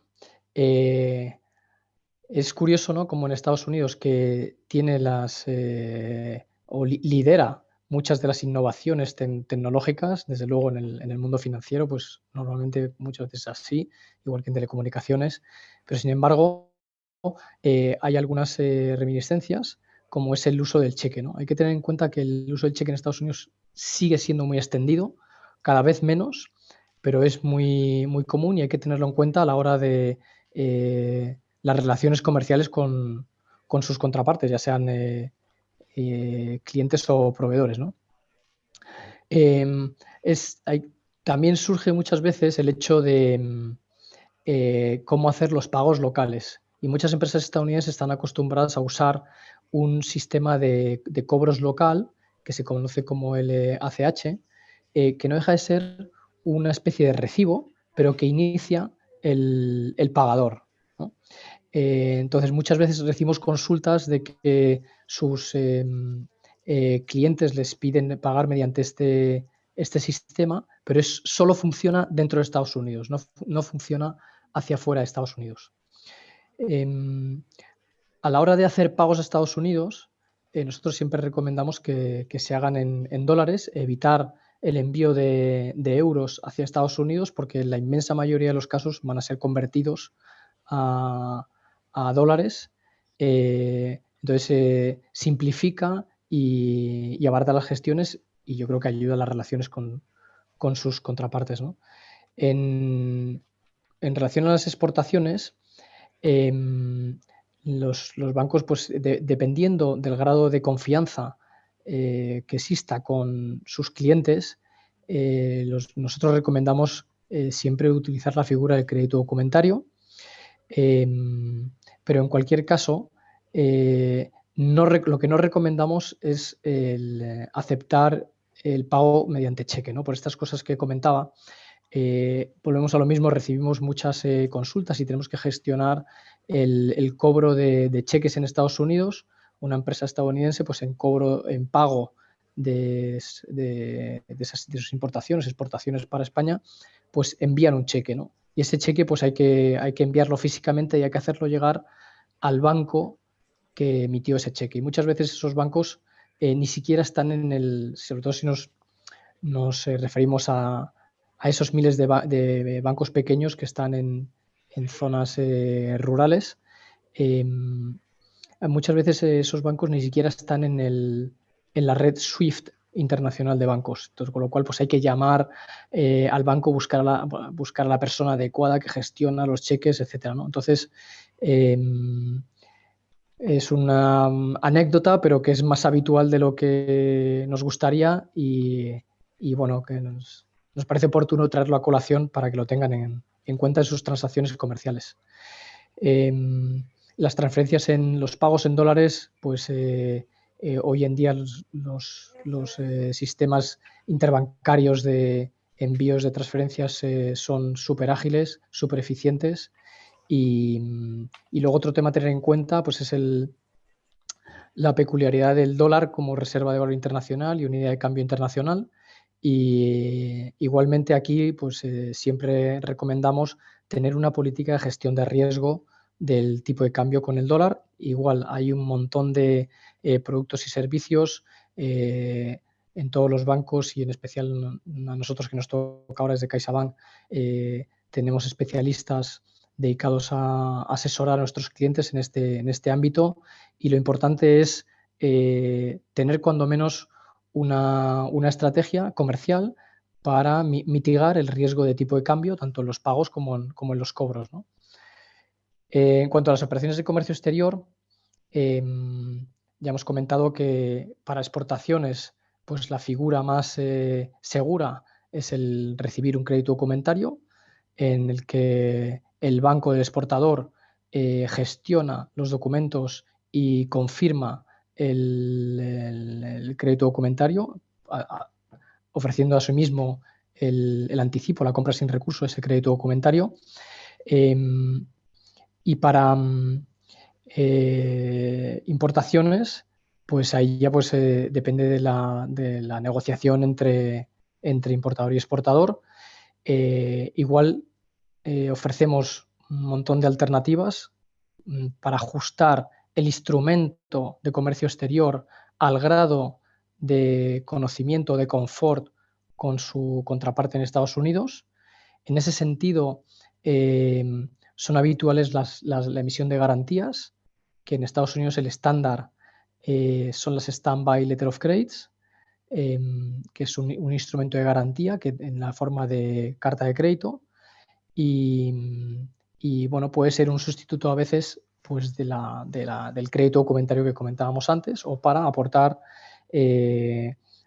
Es curioso, ¿no? Como en Estados Unidos, que tiene lidera muchas de las innovaciones tecnológicas, desde luego en el mundo financiero, pues normalmente muchas veces así, igual que en telecomunicaciones, pero sin embargo hay algunas reminiscencias, como es el uso del cheque, ¿no? Hay que tener en cuenta que el uso del cheque en Estados Unidos sigue siendo muy extendido, cada vez menos, pero es muy, muy común y hay que tenerlo en cuenta a la hora de las relaciones comerciales con sus contrapartes, ya sean clientes o proveedores, ¿no? También surge muchas veces el hecho de cómo hacer los pagos locales. Y muchas empresas estadounidenses están acostumbradas a usar un sistema de cobros local que se conoce como el ACH, que no deja de ser una especie de recibo, pero que inicia el pagador, ¿no? Entonces, muchas veces recibimos consultas de que sus clientes les piden pagar mediante este sistema, pero solo funciona dentro de Estados Unidos, no funciona hacia afuera de Estados Unidos. A la hora de hacer pagos a Estados Unidos, nosotros siempre recomendamos que se hagan en dólares, evitar el envío de euros hacia Estados Unidos, porque la inmensa mayoría de los casos van a ser convertidos a dólares. Entonces simplifica y abarata las gestiones, y yo creo que ayuda a las relaciones con sus contrapartes, ¿no? En relación a las exportaciones, los bancos, pues dependiendo del grado de confianza que exista con sus clientes, nosotros recomendamos siempre utilizar la figura del crédito documentario, pero en cualquier caso lo que no recomendamos es aceptar el pago mediante cheque, ¿no? Por estas cosas que comentaba. Volvemos a lo mismo, recibimos muchas consultas y tenemos que gestionar el cobro de cheques en Estados Unidos. Una empresa estadounidense, pues en pago de sus importaciones, exportaciones para España, pues envían un cheque, ¿no? Y ese cheque pues hay que enviarlo físicamente y hay que hacerlo llegar al banco que emitió ese cheque. Y muchas veces esos bancos ni siquiera están sobre todo si nos referimos a esos miles de bancos pequeños que están en zonas rurales. Muchas veces esos bancos ni siquiera están en la red SWIFT internacional de bancos. Entonces, con lo cual pues hay que llamar al banco, buscar a la persona adecuada que gestiona los cheques, etcétera, ¿no? Entonces, es una anécdota, pero que es más habitual de lo que nos gustaría y bueno, que nos parece oportuno traerlo a colación para que lo tengan en cuenta en sus transacciones comerciales. Las transferencias los pagos en dólares, pues hoy en día los sistemas interbancarios de envíos de transferencias son súper ágiles, súper eficientes. Y luego otro tema a tener en cuenta pues es la peculiaridad del dólar como reserva de valor internacional y unidad de cambio internacional. Y igualmente aquí pues siempre recomendamos tener una política de gestión de riesgo del tipo de cambio con el dólar. Igual hay un montón de productos y servicios en todos los bancos y en especial a nosotros que nos toca ahora desde CaixaBank tenemos especialistas dedicados a asesorar a nuestros clientes en este ámbito, y lo importante es tener cuando menos una estrategia comercial para mitigar el riesgo de tipo de cambio, tanto en los pagos como en los cobros, ¿no? En cuanto a las operaciones de comercio exterior, ya hemos comentado que para exportaciones pues la figura más segura es el recibir un crédito documentario, en el que el banco del exportador gestiona los documentos y confirma el crédito documentario, ofreciendo a sí mismo el anticipo, la compra sin recurso de ese crédito documentario. Y para importaciones, pues ahí ya pues, depende de la negociación entre importador y exportador. Igual ofrecemos un montón de alternativas para ajustar el instrumento de comercio exterior al grado de conocimiento, de confort con su contraparte en Estados Unidos. En ese sentido, son habituales la emisión de garantías, que en Estados Unidos el estándar son las Standby Letter of Credits, que es un instrumento de garantía que en la forma de carta de crédito y bueno, puede ser un sustituto a veces pues, del crédito documentario que comentábamos antes o para aportar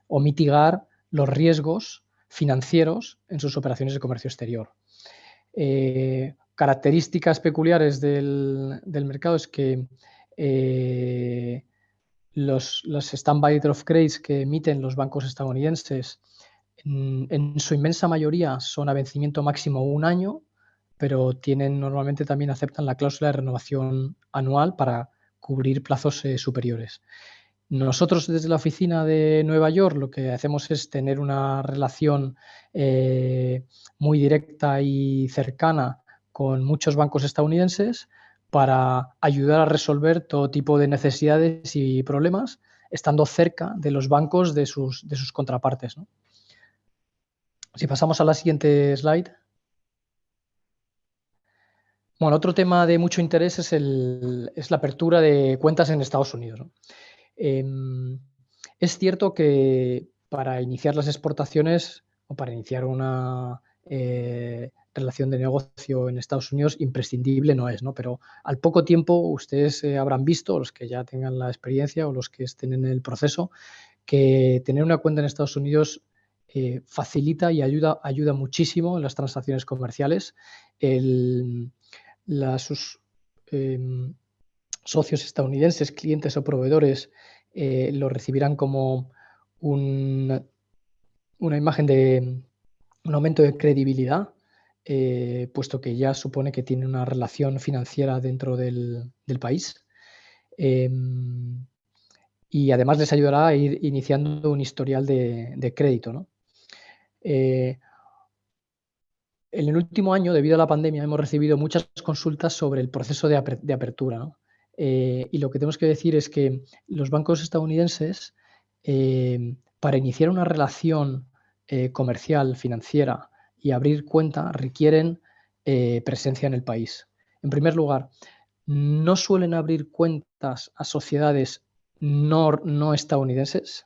o mitigar los riesgos financieros en sus operaciones de comercio exterior. Características peculiares del mercado es que los Standby Letter of Credits que emiten los bancos estadounidenses en su inmensa mayoría son a vencimiento máximo 1 año, pero normalmente también aceptan la cláusula de renovación anual para cubrir plazos superiores. Nosotros desde la oficina de Nueva York lo que hacemos es tener una relación muy directa y cercana con muchos bancos estadounidenses para ayudar a resolver todo tipo de necesidades y problemas, estando cerca de los bancos de sus contrapartes, ¿no? Si pasamos a la siguiente slide. Bueno, otro tema de mucho interés es la apertura de cuentas en Estados Unidos, ¿no? Es cierto que para iniciar las exportaciones o para iniciar una relación de negocio en Estados Unidos imprescindible no es, ¿no? Pero al poco tiempo ustedes habrán visto, los que ya tengan la experiencia o los que estén en el proceso, que tener una cuenta en Estados Unidos facilita y ayuda muchísimo en las transacciones comerciales. Sus socios estadounidenses, clientes o proveedores lo recibirán como una imagen de un aumento de credibilidad, puesto que ya supone que tiene una relación financiera dentro del país. Y además les ayudará a ir iniciando un historial de crédito, ¿no? En el último año, debido a la pandemia, hemos recibido muchas consultas sobre el proceso de apertura, ¿no? Y lo que tenemos que decir es que los bancos estadounidenses, para iniciar una relación comercial, financiera y abrir cuenta, requieren presencia en el país. En primer lugar, no suelen abrir cuentas a sociedades no estadounidenses.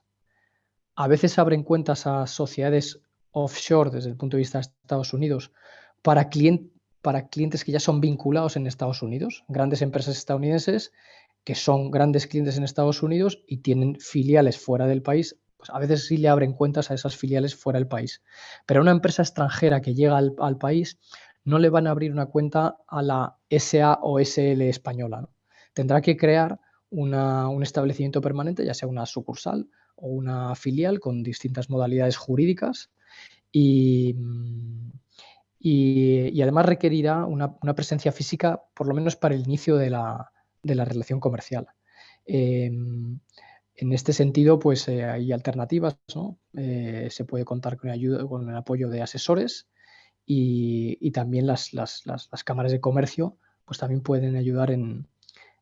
A veces abren cuentas a sociedades offshore desde el punto de vista de Estados Unidos para clientes que ya son vinculados en Estados Unidos, grandes empresas estadounidenses que son grandes clientes en Estados Unidos y tienen filiales fuera del país, pues a veces sí le abren cuentas a esas filiales fuera del país. Pero a una empresa extranjera que llega al país no le van a abrir una cuenta a la SA o SL española, ¿no? Tendrá que crear un establecimiento permanente, ya sea una sucursal o una filial con distintas modalidades jurídicas y además requerirá una presencia física por lo menos para el inicio de la relación comercial. En este sentido, pues hay alternativas, ¿no? Se puede contar con el apoyo de asesores y también las cámaras de comercio pues también pueden ayudar en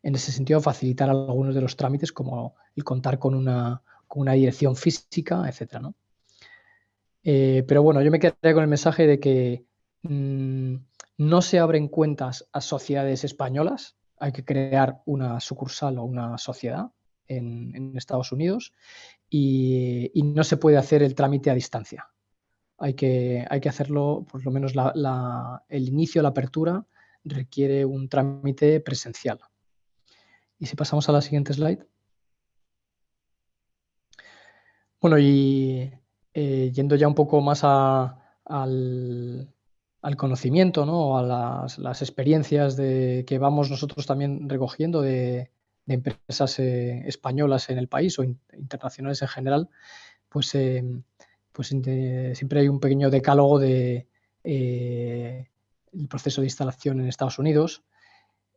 ese sentido a facilitar algunos de los trámites como el contar con una dirección física, etcétera, ¿no? Pero bueno, yo me quedaría con el mensaje de que no se abren cuentas a sociedades españolas, hay que crear una sucursal o una sociedad en Estados Unidos y no se puede hacer el trámite a distancia. Hay que hacerlo, por lo menos el inicio, la apertura, requiere un trámite presencial. Y si pasamos a la siguiente slide. Bueno, y yendo ya un poco más al conocimiento, ¿no? A las experiencias que vamos nosotros también recogiendo de empresas españolas en el país o internacionales en general, pues siempre hay un pequeño decálogo de el proceso de instalación en Estados Unidos.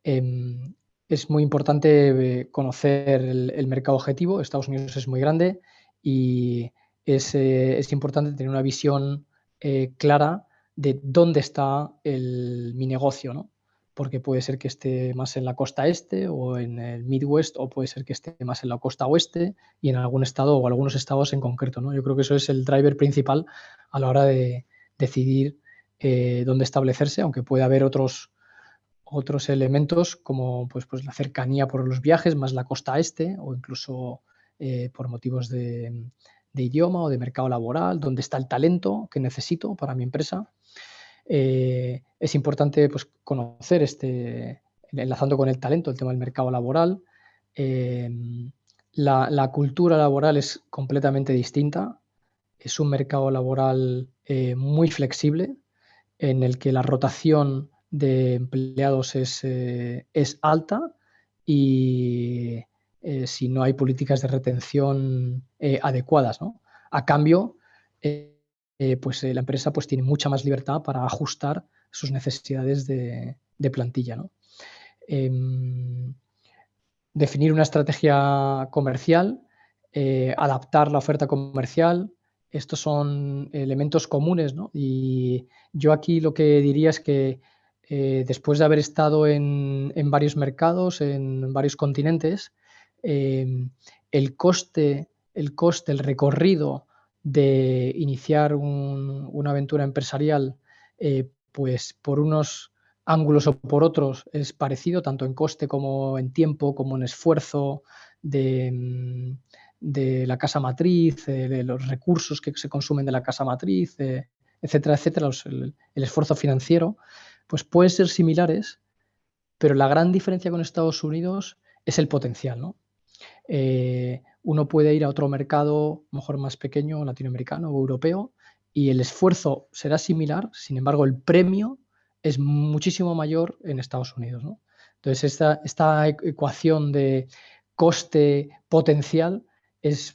Es muy importante conocer el mercado objetivo. Estados Unidos es muy grande y es importante tener una visión clara de dónde está mi negocio, ¿no? porque puede ser que esté más en la costa este o en el Midwest, o puede ser que esté más en la costa oeste y en algún estado o algunos estados en concreto, ¿no? Yo creo que eso es el driver principal a la hora de decidir dónde establecerse, aunque puede haber otros elementos como pues la cercanía por los viajes, más la costa este, o incluso por motivos de idioma o de mercado laboral, dónde está el talento que necesito para mi empresa. Es importante pues, conocer enlazando con el talento, el tema del mercado laboral. La cultura laboral es completamente distinta. Es un mercado laboral muy flexible, en el que la rotación de empleados es alta y si no hay políticas de retención adecuadas, ¿no? A cambio, la empresa pues, tiene mucha más libertad para ajustar sus necesidades de plantilla, ¿no? Definir una estrategia comercial, adaptar la oferta comercial. Estos son elementos comunes, ¿no? Y yo aquí lo que diría es que después de haber estado en varios mercados, en varios continentes, el coste, el recorrido de iniciar una aventura empresarial, pues por unos ángulos o por otros es parecido, tanto en coste como en tiempo, como en esfuerzo de la casa matriz, de los recursos que se consumen de la casa matriz, etcétera, etcétera, el esfuerzo financiero, pues pueden ser similares, pero la gran diferencia con Estados Unidos es el potencial, ¿no? Uno puede ir a otro mercado, mejor más pequeño, latinoamericano o europeo, y el esfuerzo será similar, sin embargo, el premio es muchísimo mayor en Estados Unidos, ¿no? Entonces, esta ecuación de coste-potencial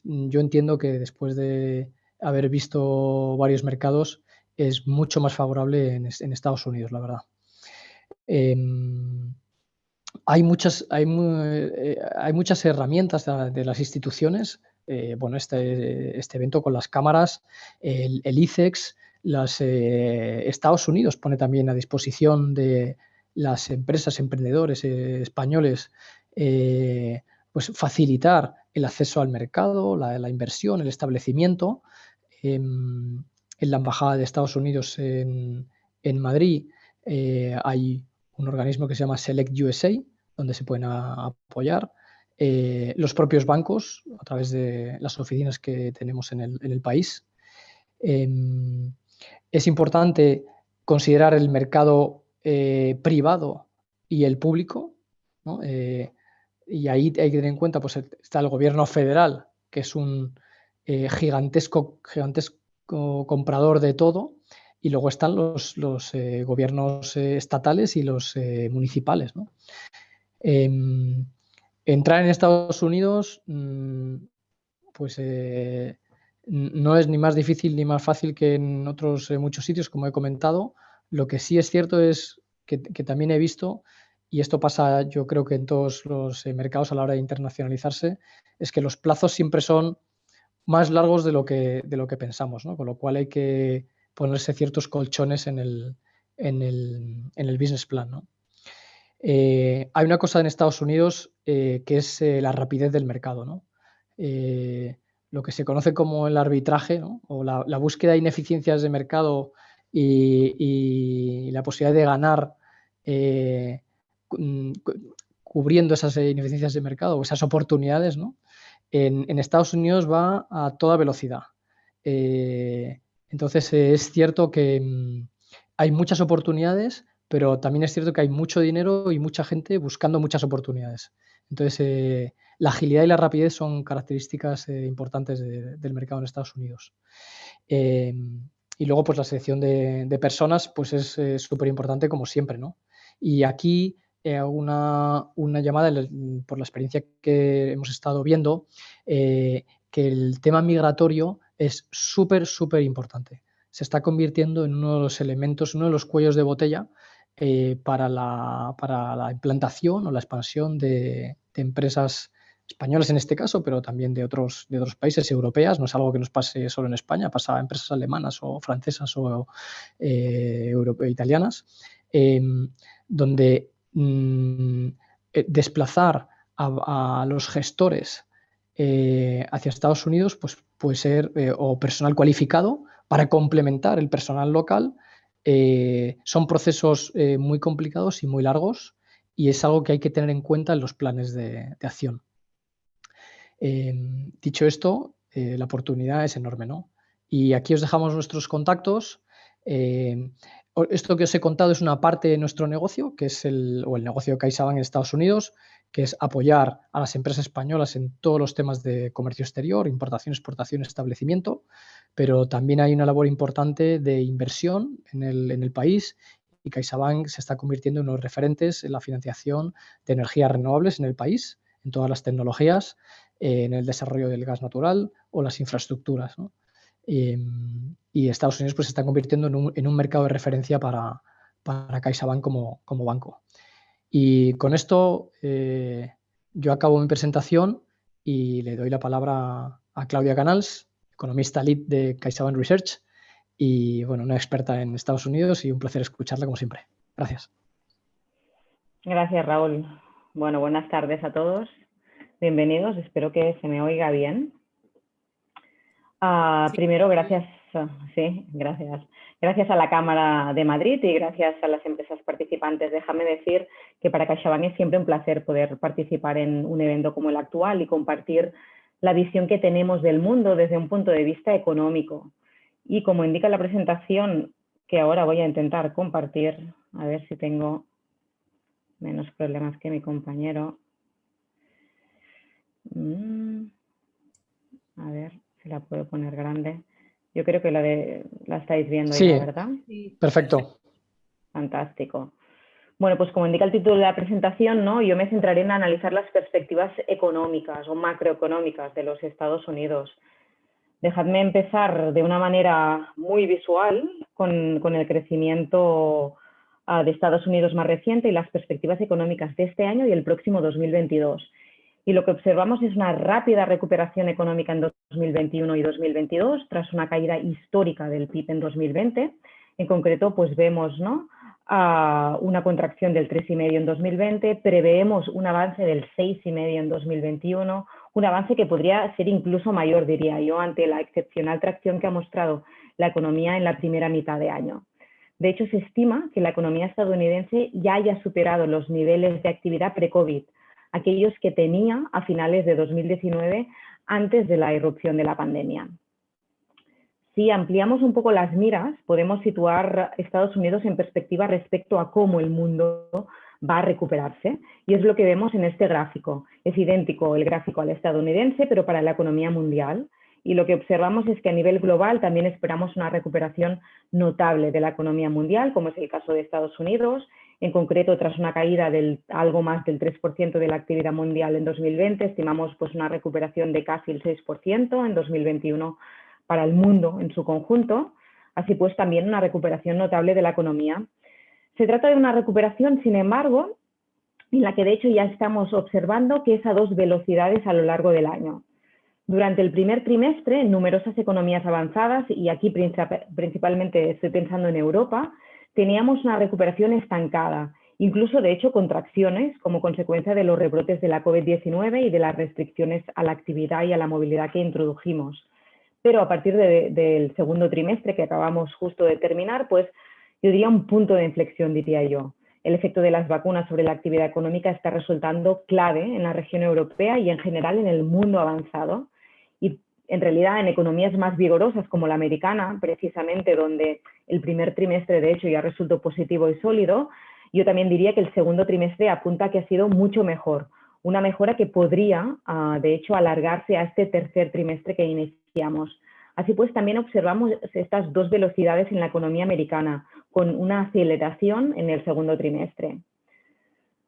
yo entiendo que después de haber visto varios mercados, es mucho más favorable en Estados Unidos, la verdad. Hay muchas herramientas de las instituciones. Bueno, este evento con las cámaras, el ICEX, Estados Unidos pone también a disposición de las empresas, emprendedores españoles, pues facilitar el acceso al mercado, la inversión, el establecimiento. En la Embajada de Estados Unidos en Madrid hay un organismo que se llama Select USA, donde se pueden apoyar. Los propios bancos, a través de las oficinas que tenemos en el país. Es importante considerar el mercado privado y el público, ¿no? Y ahí hay que tener en cuenta, pues está el gobierno federal, que es un gigantesco comprador de todo, y luego están los gobiernos estatales y los municipales, ¿no? Entrar en Estados Unidos pues no es ni más difícil ni más fácil que en otros muchos sitios, como he comentado. Lo que sí es cierto es que también he visto, y esto pasa yo creo que en todos los mercados a la hora de internacionalizarse, es que los plazos siempre son más largos de lo que pensamos, ¿no? Con lo cual hay que ponerse ciertos colchones en el business plan, ¿no? Hay una cosa en Estados Unidos que es la rapidez del mercado, ¿no? Lo que se conoce como el arbitraje, ¿no? O la búsqueda de ineficiencias de mercado y la posibilidad de ganar cubriendo esas ineficiencias de mercado o esas oportunidades, ¿no? En Estados Unidos va a toda velocidad. Entonces es cierto que hay muchas oportunidades, pero también es cierto que hay mucho dinero y mucha gente buscando muchas oportunidades. Entonces, la agilidad y la rapidez son características importantes del mercado en Estados Unidos. Y luego, pues la selección de personas pues es súper importante, como siempre, ¿no? Y aquí una llamada por la experiencia que hemos estado viendo, que el tema migratorio es súper, súper importante. Se está convirtiendo en uno de los elementos, uno de los cuellos de botella para la implantación o la expansión de empresas españolas en este caso, pero también de otros países europeas. No es algo que nos pase solo en España, pasa a empresas alemanas o francesas o italianas, donde desplazar a los gestores hacia Estados Unidos, pues puede ser o personal cualificado para complementar el personal local. Son procesos muy complicados y muy largos y es algo que hay que tener en cuenta en los planes de acción. Dicho esto, la oportunidad es enorme, ¿no? Y aquí os dejamos nuestros contactos. Esto que os he contado es una parte de nuestro negocio, que es el negocio de CaixaBank en Estados Unidos, que es apoyar a las empresas españolas en todos los temas de comercio exterior, importación, exportación, establecimiento, pero también hay una labor importante de inversión en el país y CaixaBank se está convirtiendo en unos referentes en la financiación de energías renovables en el país, en todas las tecnologías, en el desarrollo del gas natural o las infraestructuras, ¿no? Y Estados Unidos pues, se está convirtiendo en un mercado de referencia para CaixaBank como banco. Y con esto yo acabo mi presentación y le doy la palabra a Claudia Canals, economista lead de CaixaBank Research y bueno, una experta en Estados Unidos y un placer escucharla como siempre. Gracias. Gracias, Raúl. Bueno, buenas tardes a todos. Bienvenidos, espero que se me oiga bien. Sí. Primero, gracias a la Cámara de Madrid y gracias a las empresas participantes. Déjame decir que para CaixaBank es siempre un placer poder participar en un evento como el actual y compartir la visión que tenemos del mundo desde un punto de vista económico. Y como indica la presentación que ahora voy a intentar compartir, a ver si tengo menos problemas que mi compañero. A ver si la puedo poner grande. Yo creo que la estáis viendo sí, ya, ¿verdad? Sí, perfecto. Fantástico. Bueno, pues como indica el título de la presentación, ¿no? Yo me centraré en analizar las perspectivas económicas o macroeconómicas de los Estados Unidos. Dejadme empezar de una manera muy visual con el crecimiento de Estados Unidos más reciente y las perspectivas económicas de este año y el próximo 2022. Y lo que observamos es una rápida recuperación económica en 2021 y 2022, tras una caída histórica del PIB en 2020. En concreto, pues vemos, ¿no?, una contracción del 3,5% en 2020, preveemos un avance del 6,5% en 2021, un avance que podría ser incluso mayor, diría yo, ante la excepcional tracción que ha mostrado la economía en la primera mitad de año. De hecho, se estima que la economía estadounidense ya haya superado los niveles de actividad pre-COVID, aquellos que tenía a finales de 2019 antes de la irrupción de la pandemia. Si ampliamos un poco las miras, podemos situar Estados Unidos en perspectiva respecto a cómo el mundo va a recuperarse. Y es lo que vemos en este gráfico. Es idéntico el gráfico al estadounidense, pero para la economía mundial. Y lo que observamos es que a nivel global también esperamos una recuperación notable de la economía mundial, como es el caso de Estados Unidos. En concreto, tras una caída del algo más del 3% de la actividad mundial en 2020, estimamos pues, una recuperación de casi el 6% en 2021 para el mundo en su conjunto, así pues también una recuperación notable de la economía. Se trata de una recuperación, sin embargo, en la que de hecho ya estamos observando que es a 2 velocidades a lo largo del año. Durante el primer trimestre, en numerosas economías avanzadas, y aquí principalmente estoy pensando en Europa, teníamos una recuperación estancada, incluso de hecho contracciones como consecuencia de los rebrotes de la COVID-19 y de las restricciones a la actividad y a la movilidad que introdujimos. Pero a partir del segundo trimestre que acabamos justo de terminar, pues yo diría un punto de inflexión, diría yo. El efecto de las vacunas sobre la actividad económica está resultando clave en la región europea y en general en el mundo avanzado. Y en realidad en economías más vigorosas como la americana, precisamente donde el primer trimestre de hecho ya resultó positivo y sólido, yo también diría que el segundo trimestre apunta que ha sido mucho mejor. Una mejora que podría, de hecho, alargarse a este tercer trimestre que iniciamos. Así pues, también observamos estas 2 velocidades en la economía americana, con una aceleración en el segundo trimestre.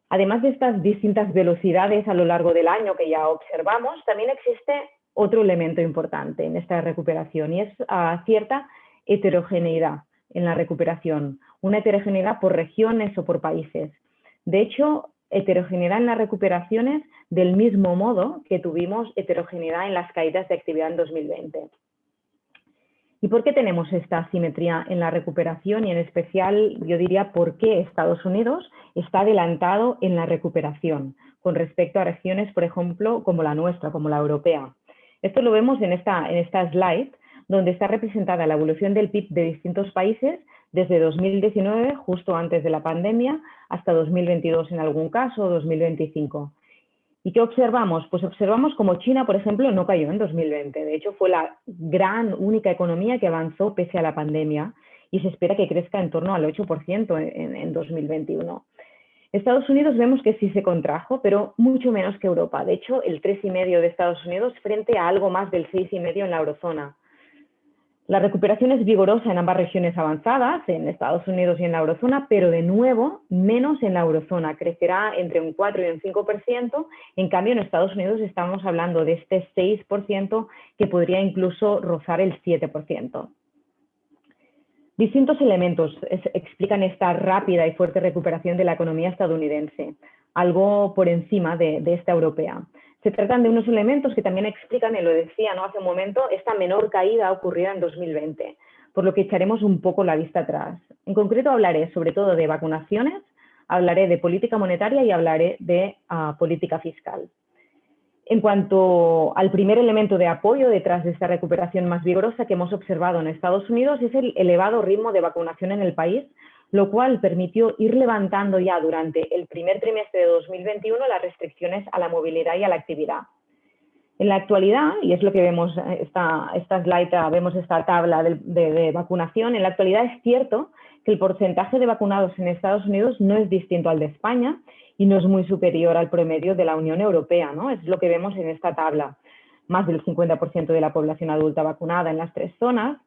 Además de estas distintas velocidades a lo largo del año que ya observamos, también existe otro elemento importante en esta recuperación y es cierta heterogeneidad en la recuperación, una heterogeneidad por regiones o por países. De hecho, heterogeneidad en las recuperaciones del mismo modo que tuvimos heterogeneidad en las caídas de actividad en 2020. ¿Y por qué tenemos esta asimetría en la recuperación y en especial, yo diría, por qué Estados Unidos está adelantado en la recuperación con respecto a regiones, por ejemplo, como la nuestra, como la europea? Esto lo vemos en esta slide, donde está representada la evolución del PIB de distintos países desde 2019, justo antes de la pandemia, hasta 2022 en algún caso, 2025. ¿Y qué observamos? Pues observamos como China, por ejemplo, no cayó en 2020. De hecho, fue la única economía que avanzó pese a la pandemia y se espera que crezca en torno al 8% en 2021. Estados Unidos vemos que sí se contrajo, pero mucho menos que Europa. De hecho, el 3,5% de Estados Unidos frente a algo más del 6,5% en la eurozona. La recuperación es vigorosa en ambas regiones avanzadas, en Estados Unidos y en la eurozona, pero de nuevo menos en la eurozona. Crecerá entre un 4 y un 5%. En cambio, en Estados Unidos estamos hablando de este 6% que podría incluso rozar el 7%. Distintos elementos explican esta rápida y fuerte recuperación de la economía estadounidense, algo por encima de esta europea. Se tratan de unos elementos que también explican, y lo decía hace un momento, esta menor caída ocurrida en 2020, por lo que echaremos un poco la vista atrás. En concreto hablaré sobre todo de vacunaciones, hablaré de política monetaria y hablaré de política fiscal. En cuanto al primer elemento de apoyo detrás de esta recuperación más vigorosa que hemos observado en Estados Unidos es el elevado ritmo de vacunación en el país, lo cual permitió ir levantando ya durante el primer trimestre de 2021 las restricciones a la movilidad y a la actividad. En la actualidad, y es lo que vemos esta slide, vemos esta tabla de vacunación, en la actualidad es cierto que el porcentaje de vacunados en Estados Unidos no es distinto al de España y no es muy superior al promedio de la Unión Europea, ¿no? Es lo que vemos en esta tabla. Más del 50% de la población adulta vacunada en las 3 zonas,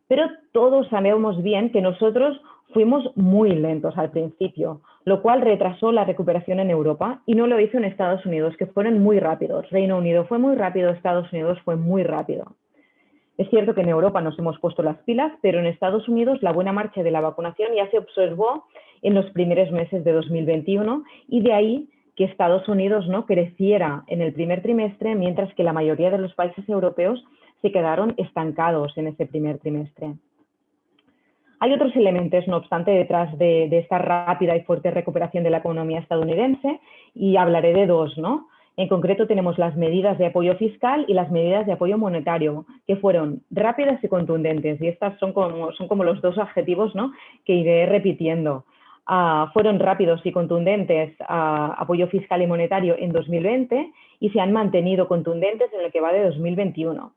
pero todos sabemos bien que nosotros fuimos muy lentos al principio, lo cual retrasó la recuperación en Europa y no lo hizo en Estados Unidos, que fueron muy rápidos. Reino Unido fue muy rápido, Estados Unidos fue muy rápido. Es cierto que en Europa nos hemos puesto las pilas, pero en Estados Unidos la buena marcha de la vacunación ya se observó en los primeros meses de 2021 y de ahí que Estados Unidos no creciera en el primer trimestre, mientras que la mayoría de los países europeos se quedaron estancados en ese primer trimestre. Hay otros elementos, no obstante, detrás de esta rápida y fuerte recuperación de la economía estadounidense y hablaré de 2, ¿no? En concreto tenemos las medidas de apoyo fiscal y las medidas de apoyo monetario, que fueron rápidas y contundentes, y estas son como los 2 adjetivos, ¿no?, que iré repitiendo. Fueron rápidos y contundentes apoyo fiscal y monetario en 2020 y se han mantenido contundentes en lo que va de 2021.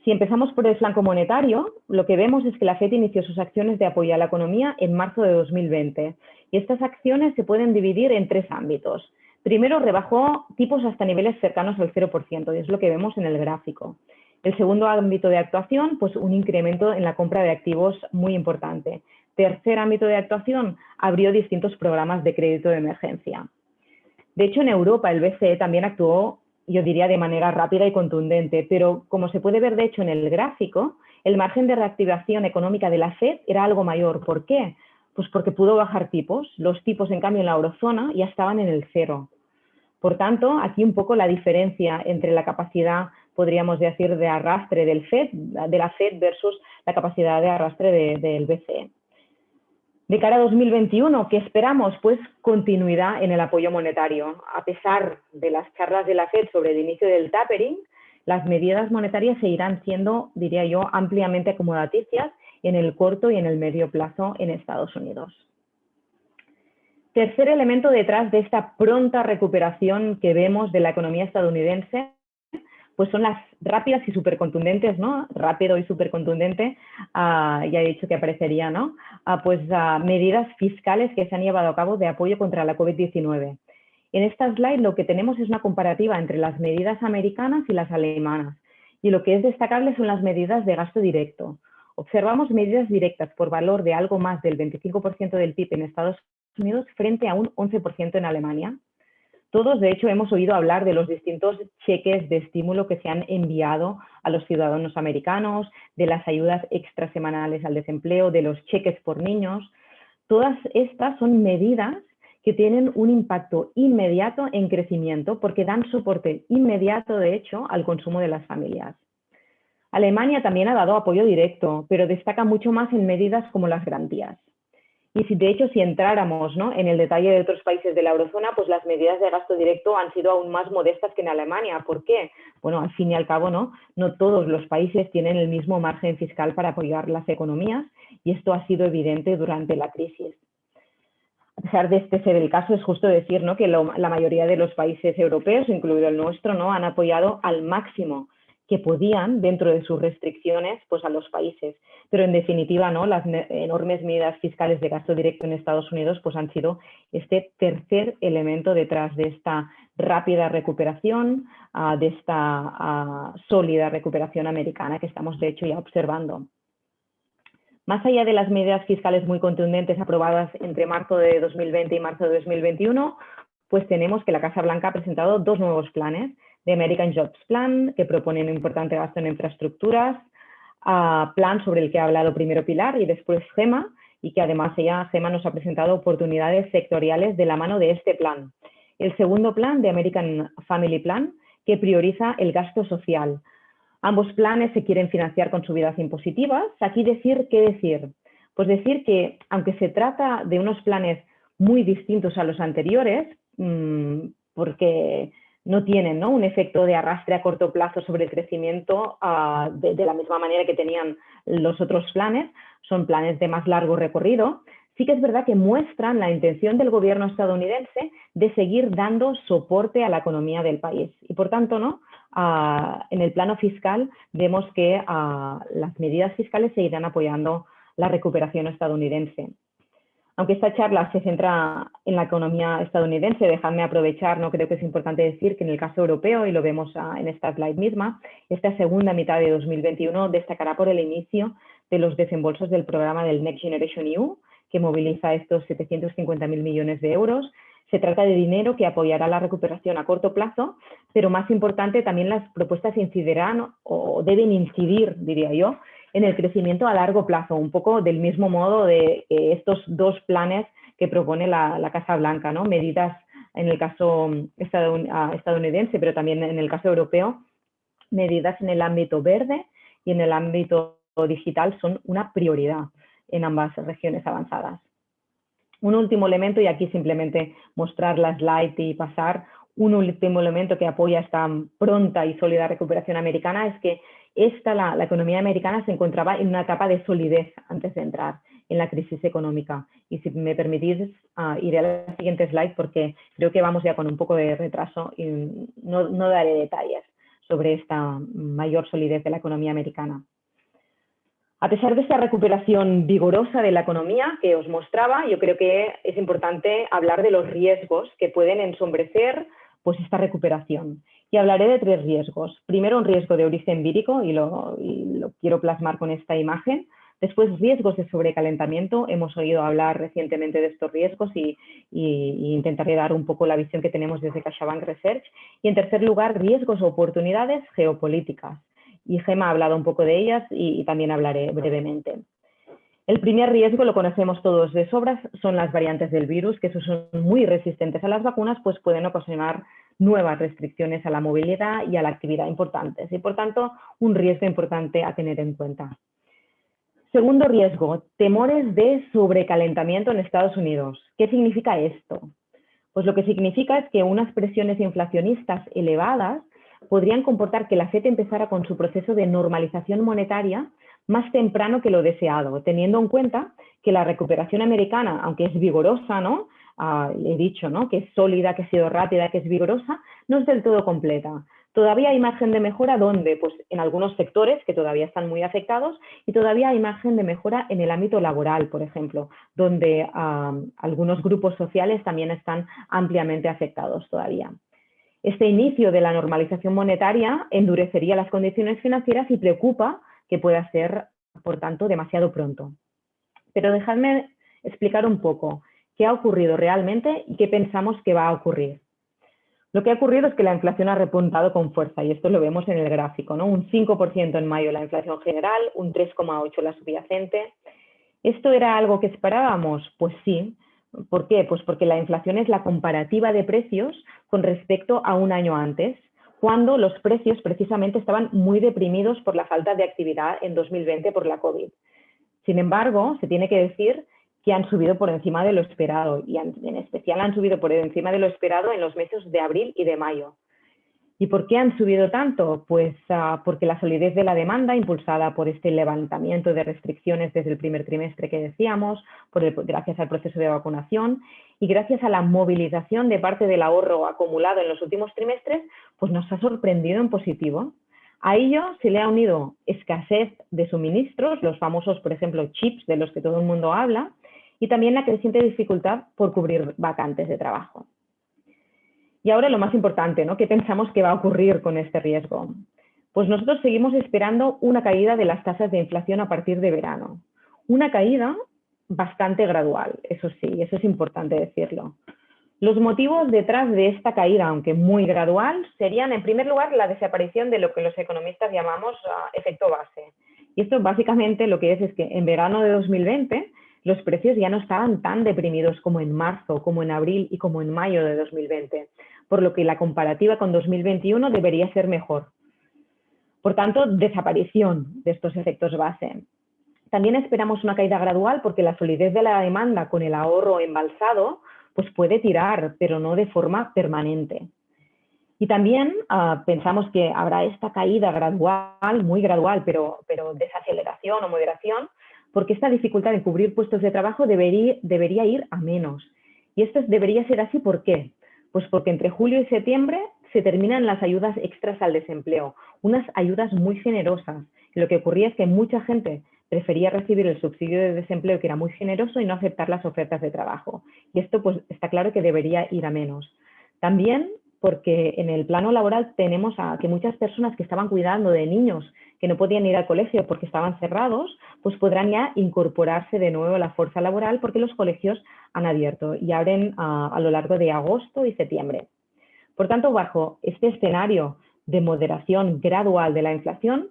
Si empezamos por el flanco monetario, lo que vemos es que la FED inició sus acciones de apoyo a la economía en marzo de 2020 y estas acciones se pueden dividir en 3 ámbitos. Primero, rebajó tipos hasta niveles cercanos al 0% y es lo que vemos en el gráfico. El segundo ámbito de actuación, pues un incremento en la compra de activos muy importante. Tercer ámbito de actuación, abrió distintos programas de crédito de emergencia. De hecho, en Europa el BCE también actuó, yo diría, de manera rápida y contundente, pero como se puede ver de hecho en el gráfico, el margen de reactivación económica de la FED era algo mayor. ¿Por qué? Pues porque pudo bajar tipos. Los tipos, en cambio, en la eurozona ya estaban en el 0. Por tanto, aquí un poco la diferencia entre la capacidad, podríamos decir, de arrastre de la FED versus la capacidad de arrastre del BCE. De cara a 2021, ¿qué esperamos? Pues continuidad en el apoyo monetario. A pesar de las charlas de la FED sobre el inicio del tapering, las medidas monetarias seguirán siendo, diría yo, ampliamente acomodaticias en el corto y en el medio plazo en Estados Unidos. Tercer elemento detrás de esta pronta recuperación que vemos de la economía estadounidense, pues son las rápidas y supercontundentes, ¿no? Rápido y supercontundente, ya he dicho que aparecería, ¿no? Medidas fiscales que se han llevado a cabo de apoyo contra la COVID-19. En esta slide lo que tenemos es una comparativa entre las medidas americanas y las alemanas. Y lo que es destacable son las medidas de gasto directo. Observamos medidas directas por valor de algo más del 25% del PIB en Estados Unidos frente a un 11% en Alemania. Todos, de hecho, hemos oído hablar de los distintos cheques de estímulo que se han enviado a los ciudadanos americanos, de las ayudas extrasemanales al desempleo, de los cheques por niños. Todas estas son medidas que tienen un impacto inmediato en crecimiento porque dan soporte inmediato, de hecho, al consumo de las familias. Alemania también ha dado apoyo directo, pero destaca mucho más en medidas como las garantías. Y de hecho, si entráramos, ¿no?, en el detalle de otros países de la eurozona, pues las medidas de gasto directo han sido aún más modestas que en Alemania. ¿Por qué? Bueno, al fin y al cabo, no todos los países tienen el mismo margen fiscal para apoyar las economías, y esto ha sido evidente durante la crisis. A pesar de este ser el caso, es justo decir, ¿no?, que la mayoría de los países europeos, incluido el nuestro, ¿no?, han apoyado al máximo que podían dentro de sus restricciones pues a los países. Pero en definitiva, ¿no?, las enormes medidas fiscales de gasto directo en Estados Unidos pues han sido este tercer elemento detrás de esta rápida recuperación, de esta sólida recuperación americana que estamos de hecho ya observando. Más allá de las medidas fiscales muy contundentes aprobadas entre marzo de 2020 y marzo de 2021, pues tenemos que la Casa Blanca ha presentado dos nuevos planes: de American Jobs Plan, que propone un importante gasto en infraestructuras, plan sobre el que ha hablado primero Pilar y después Gemma, y que además Gemma nos ha presentado oportunidades sectoriales de la mano de este plan. El segundo plan, de American Family Plan, que prioriza el gasto social. Ambos planes se quieren financiar con subidas impositivas. Aquí ¿qué decir? Pues decir que, aunque se trata de unos planes muy distintos a los anteriores, porque no tienen, ¿no?, un efecto de arrastre a corto plazo sobre el crecimiento de la misma manera que tenían los otros planes, son planes de más largo recorrido, sí que es verdad que muestran la intención del gobierno estadounidense de seguir dando soporte a la economía del país. Y por tanto, ¿no?, en el plano fiscal vemos que las medidas fiscales seguirán apoyando la recuperación estadounidense. Aunque esta charla se centra en la economía estadounidense, dejadme aprovechar, ¿no?, creo que es importante decir que en el caso europeo, y lo vemos en esta slide misma, esta segunda mitad de 2021 destacará por el inicio de los desembolsos del programa del Next Generation EU, que moviliza estos 750.000 millones de euros. Se trata de dinero que apoyará la recuperación a corto plazo, pero más importante, también las propuestas incidirán o deben incidir, diría yo, en el crecimiento a largo plazo, un poco del mismo modo de estos dos planes que propone la Casa Blanca, ¿no? Medidas en el caso estadounidense, pero también en el caso europeo, medidas en el ámbito verde y en el ámbito digital son una prioridad en ambas regiones avanzadas. Un último elemento, y aquí simplemente mostrar la slide y pasar, un último elemento que apoya esta pronta y sólida recuperación americana es que la economía americana se encontraba en una etapa de solidez antes de entrar en la crisis económica. Y si me permitís, iré a la siguiente slide porque creo que vamos ya con un poco de retraso y no daré detalles sobre esta mayor solidez de la economía americana. A pesar de esta recuperación vigorosa de la economía que os mostraba, yo creo que es importante hablar de los riesgos que pueden ensombrecer pues, esta recuperación. Y hablaré de tres riesgos. Primero, un riesgo de origen vírico, y lo quiero plasmar con esta imagen. Después, riesgos de sobrecalentamiento. Hemos oído hablar recientemente de estos riesgos y intentaré dar un poco la visión que tenemos desde CaixaBank Research. Y en tercer lugar, riesgos o oportunidades geopolíticas. Y Gemma ha hablado un poco de ellas y también hablaré brevemente. El primer riesgo, lo conocemos todos de sobras, son las variantes del virus, que son muy resistentes a las vacunas, pues pueden ocasionar nuevas restricciones a la movilidad y a la actividad importantes. Y por tanto, un riesgo importante a tener en cuenta. Segundo riesgo, temores de sobrecalentamiento en Estados Unidos. ¿Qué significa esto? Pues lo que significa es que unas presiones inflacionistas elevadas podrían comportar que la FED empezara con su proceso de normalización monetaria más temprano que lo deseado, teniendo en cuenta que la recuperación americana, aunque es vigorosa, ¿no? He dicho, ¿no?, que es sólida, que ha sido rápida, que es vigorosa, no es del todo completa. Todavía hay margen de mejora, ¿dónde? Pues en algunos sectores que todavía están muy afectados, y todavía hay margen de mejora en el ámbito laboral, por ejemplo, donde algunos grupos sociales también están ampliamente afectados todavía. Este inicio de la normalización monetaria endurecería las condiciones financieras y preocupa que pueda ser, por tanto, demasiado pronto. Pero dejadme explicar un poco qué ha ocurrido realmente y qué pensamos que va a ocurrir. Lo que ha ocurrido es que la inflación ha repuntado con fuerza, y esto lo vemos en el gráfico, ¿no? Un 5% en mayo la inflación general, un 3,8% la subyacente. ¿Esto era algo que esperábamos? Pues sí. ¿Por qué? Pues porque la inflación es la comparativa de precios con respecto a un año antes. cuando los precios precisamente estaban muy deprimidos por la falta de actividad en 2020 por la COVID. Sin embargo, se tiene que decir que han subido por encima de lo esperado y en especial han subido por encima de lo esperado en los meses de abril y de mayo. ¿Y por qué han subido tanto? Pues porque la solidez de la demanda, impulsada por este levantamiento de restricciones desde el primer trimestre que decíamos, gracias al proceso de vacunación y gracias a la movilización de parte del ahorro acumulado en los últimos trimestres, pues nos ha sorprendido en positivo. A ello se le ha unido escasez de suministros, los famosos, por ejemplo, chips de los que todo el mundo habla, y también la creciente dificultad por cubrir vacantes de trabajo. Y ahora lo más importante, ¿no? ¿Qué pensamos que va a ocurrir con este riesgo? Pues nosotros seguimos esperando una caída de las tasas de inflación a partir de verano. Una caída bastante gradual, eso sí, eso es importante decirlo. Los motivos detrás de esta caída, aunque muy gradual, serían, en primer lugar, la desaparición de lo que los economistas llamamos efecto base. Y esto básicamente lo que es que en verano de 2020 los precios ya no estaban tan deprimidos como en marzo, como en abril y como en mayo de 2020, por lo que la comparativa con 2021 debería ser mejor. Por tanto, desaparición de estos efectos base. También esperamos una caída gradual porque la solidez de la demanda con el ahorro embalsado pues puede tirar, pero no de forma permanente. Y también pensamos que habrá esta caída gradual, muy gradual, pero desaceleración o moderación, porque esta dificultad en cubrir puestos de trabajo debería ir a menos. Y esto debería ser así, ¿por qué? Pues porque entre julio y septiembre se terminan las ayudas extras al desempleo, unas ayudas muy generosas. Lo que ocurría es que mucha gente prefería recibir el subsidio de desempleo, que era muy generoso, y no aceptar las ofertas de trabajo. Y esto pues está claro que debería ir a menos. También porque en el plano laboral tenemos a que muchas personas que estaban cuidando de niños que no podían ir al colegio porque estaban cerrados, pues podrán ya incorporarse de nuevo a la fuerza laboral porque los colegios han abierto y abren a lo largo de agosto y septiembre. Por tanto, bajo este escenario de moderación gradual de la inflación,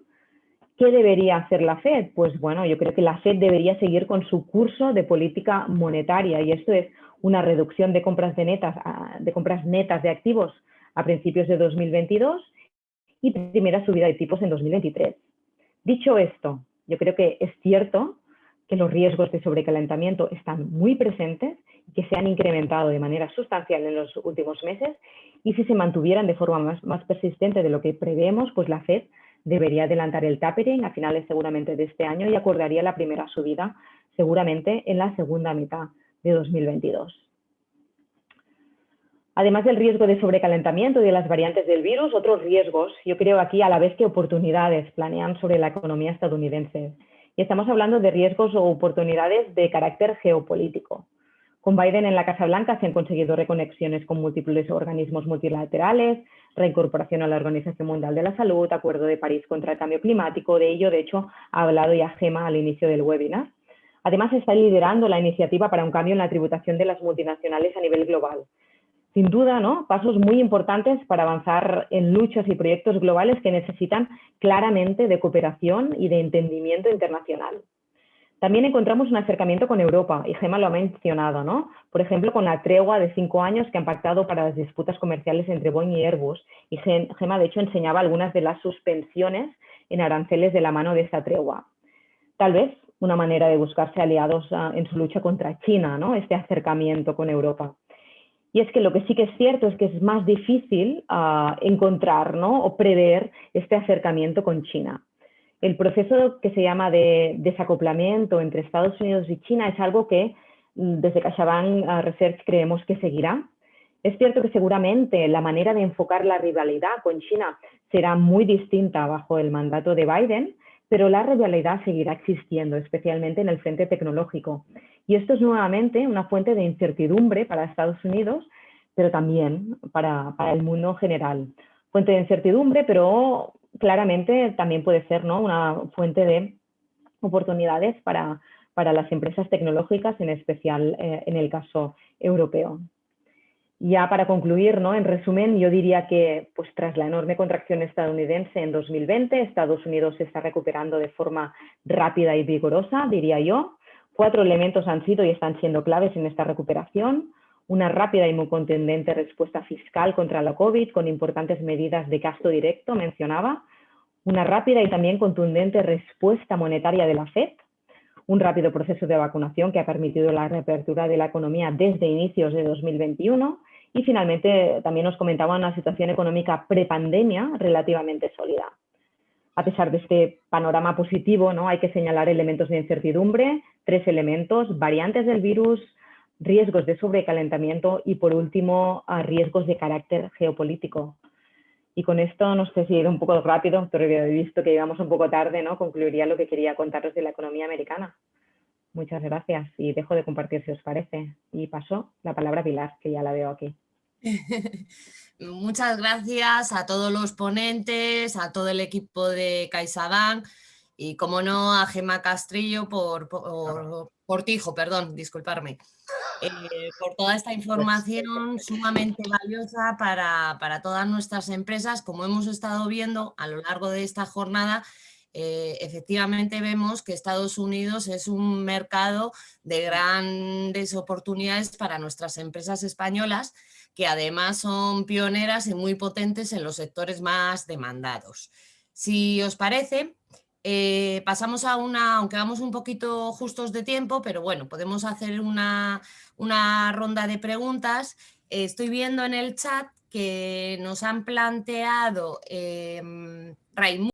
¿qué debería hacer la FED? Pues bueno, yo creo que la FED debería seguir con su curso de política monetaria, y esto es una reducción de compras netas de activos a principios de 2022 y primera subida de tipos en 2023. Dicho esto, yo creo que es cierto que los riesgos de sobrecalentamiento están muy presentes y que se han incrementado de manera sustancial en los últimos meses, y si se mantuvieran de forma más persistente de lo que preveemos, pues la FED debería adelantar el tapering a finales seguramente de este año y acordaría la primera subida seguramente en la segunda mitad de 2022. Además del riesgo de sobrecalentamiento y de las variantes del virus, otros riesgos, yo creo aquí a la vez que oportunidades, planean sobre la economía estadounidense. Y estamos hablando de riesgos o oportunidades de carácter geopolítico. Con Biden en la Casa Blanca se han conseguido reconexiones con múltiples organismos multilaterales, reincorporación a la Organización Mundial de la Salud, Acuerdo de París contra el Cambio Climático. De ello, de hecho, ha hablado ya Gemma al inicio del webinar. Además, está liderando la iniciativa para un cambio en la tributación de las multinacionales a nivel global. Sin duda, ¿no? Pasos muy importantes para avanzar en luchas y proyectos globales que necesitan claramente de cooperación y de entendimiento internacional. También encontramos un acercamiento con Europa, y Gemma lo ha mencionado, ¿no? Por ejemplo, con la tregua de 5 años que han pactado para las disputas comerciales entre Boeing y Airbus. Y Gemma, de hecho, enseñaba algunas de las suspensiones en aranceles de la mano de esta tregua. Tal vez una manera de buscarse aliados en su lucha contra China, ¿no? Este acercamiento con Europa. Y es que lo que sí que es cierto es que es más difícil encontrar, ¿no? O prever este acercamiento con China. El proceso que se llama de desacoplamiento entre Estados Unidos y China es algo que desde CaixaBank Research creemos que seguirá. Es cierto que seguramente la manera de enfocar la rivalidad con China será muy distinta bajo el mandato de Biden, pero la rivalidad seguirá existiendo, especialmente en el frente tecnológico. Y esto es nuevamente una fuente de incertidumbre para Estados Unidos, pero también para el mundo general. Fuente de incertidumbre, pero claramente también puede ser, ¿no? Una fuente de oportunidades para las empresas tecnológicas, en especial en el caso europeo. Ya para concluir, ¿no? En resumen, yo diría que pues, tras la enorme contracción estadounidense en 2020, Estados Unidos se está recuperando de forma rápida y vigorosa, diría yo. 4 elementos han sido y están siendo claves en esta recuperación. una rápida y muy contundente respuesta fiscal contra la COVID con importantes medidas de gasto directo, mencionaba, una rápida y también contundente respuesta monetaria de la FED, un rápido proceso de vacunación que ha permitido la reapertura de la economía desde inicios de 2021 y finalmente también nos comentaba una situación económica prepandemia relativamente sólida. A pesar de este panorama positivo, ¿no?, hay que señalar elementos de incertidumbre, 3 elementos: variantes del virus, riesgos de sobrecalentamiento y, por último, riesgos de carácter geopolítico. Y con esto, no sé si he ido un poco rápido, pero he visto que íbamos un poco tarde, ¿no? Concluiría lo que quería contaros de la economía americana. Muchas gracias y dejo de compartir si os parece. Y paso la palabra a Pilar, que ya la veo aquí. Muchas gracias a todos los ponentes, a todo el equipo de CaixaBank y, como no, a Gemma Castrillo Portijo, perdón, disculparme, por toda esta información sumamente valiosa para todas nuestras empresas. Como hemos estado viendo a lo largo de esta jornada, efectivamente vemos que Estados Unidos es un mercado de grandes oportunidades para nuestras empresas españolas, que además son pioneras y muy potentes en los sectores más demandados. Si os parece, pasamos a aunque vamos un poquito justos de tiempo, pero bueno, podemos hacer una ronda de preguntas. Estoy viendo en el chat que nos han planteado Raimundo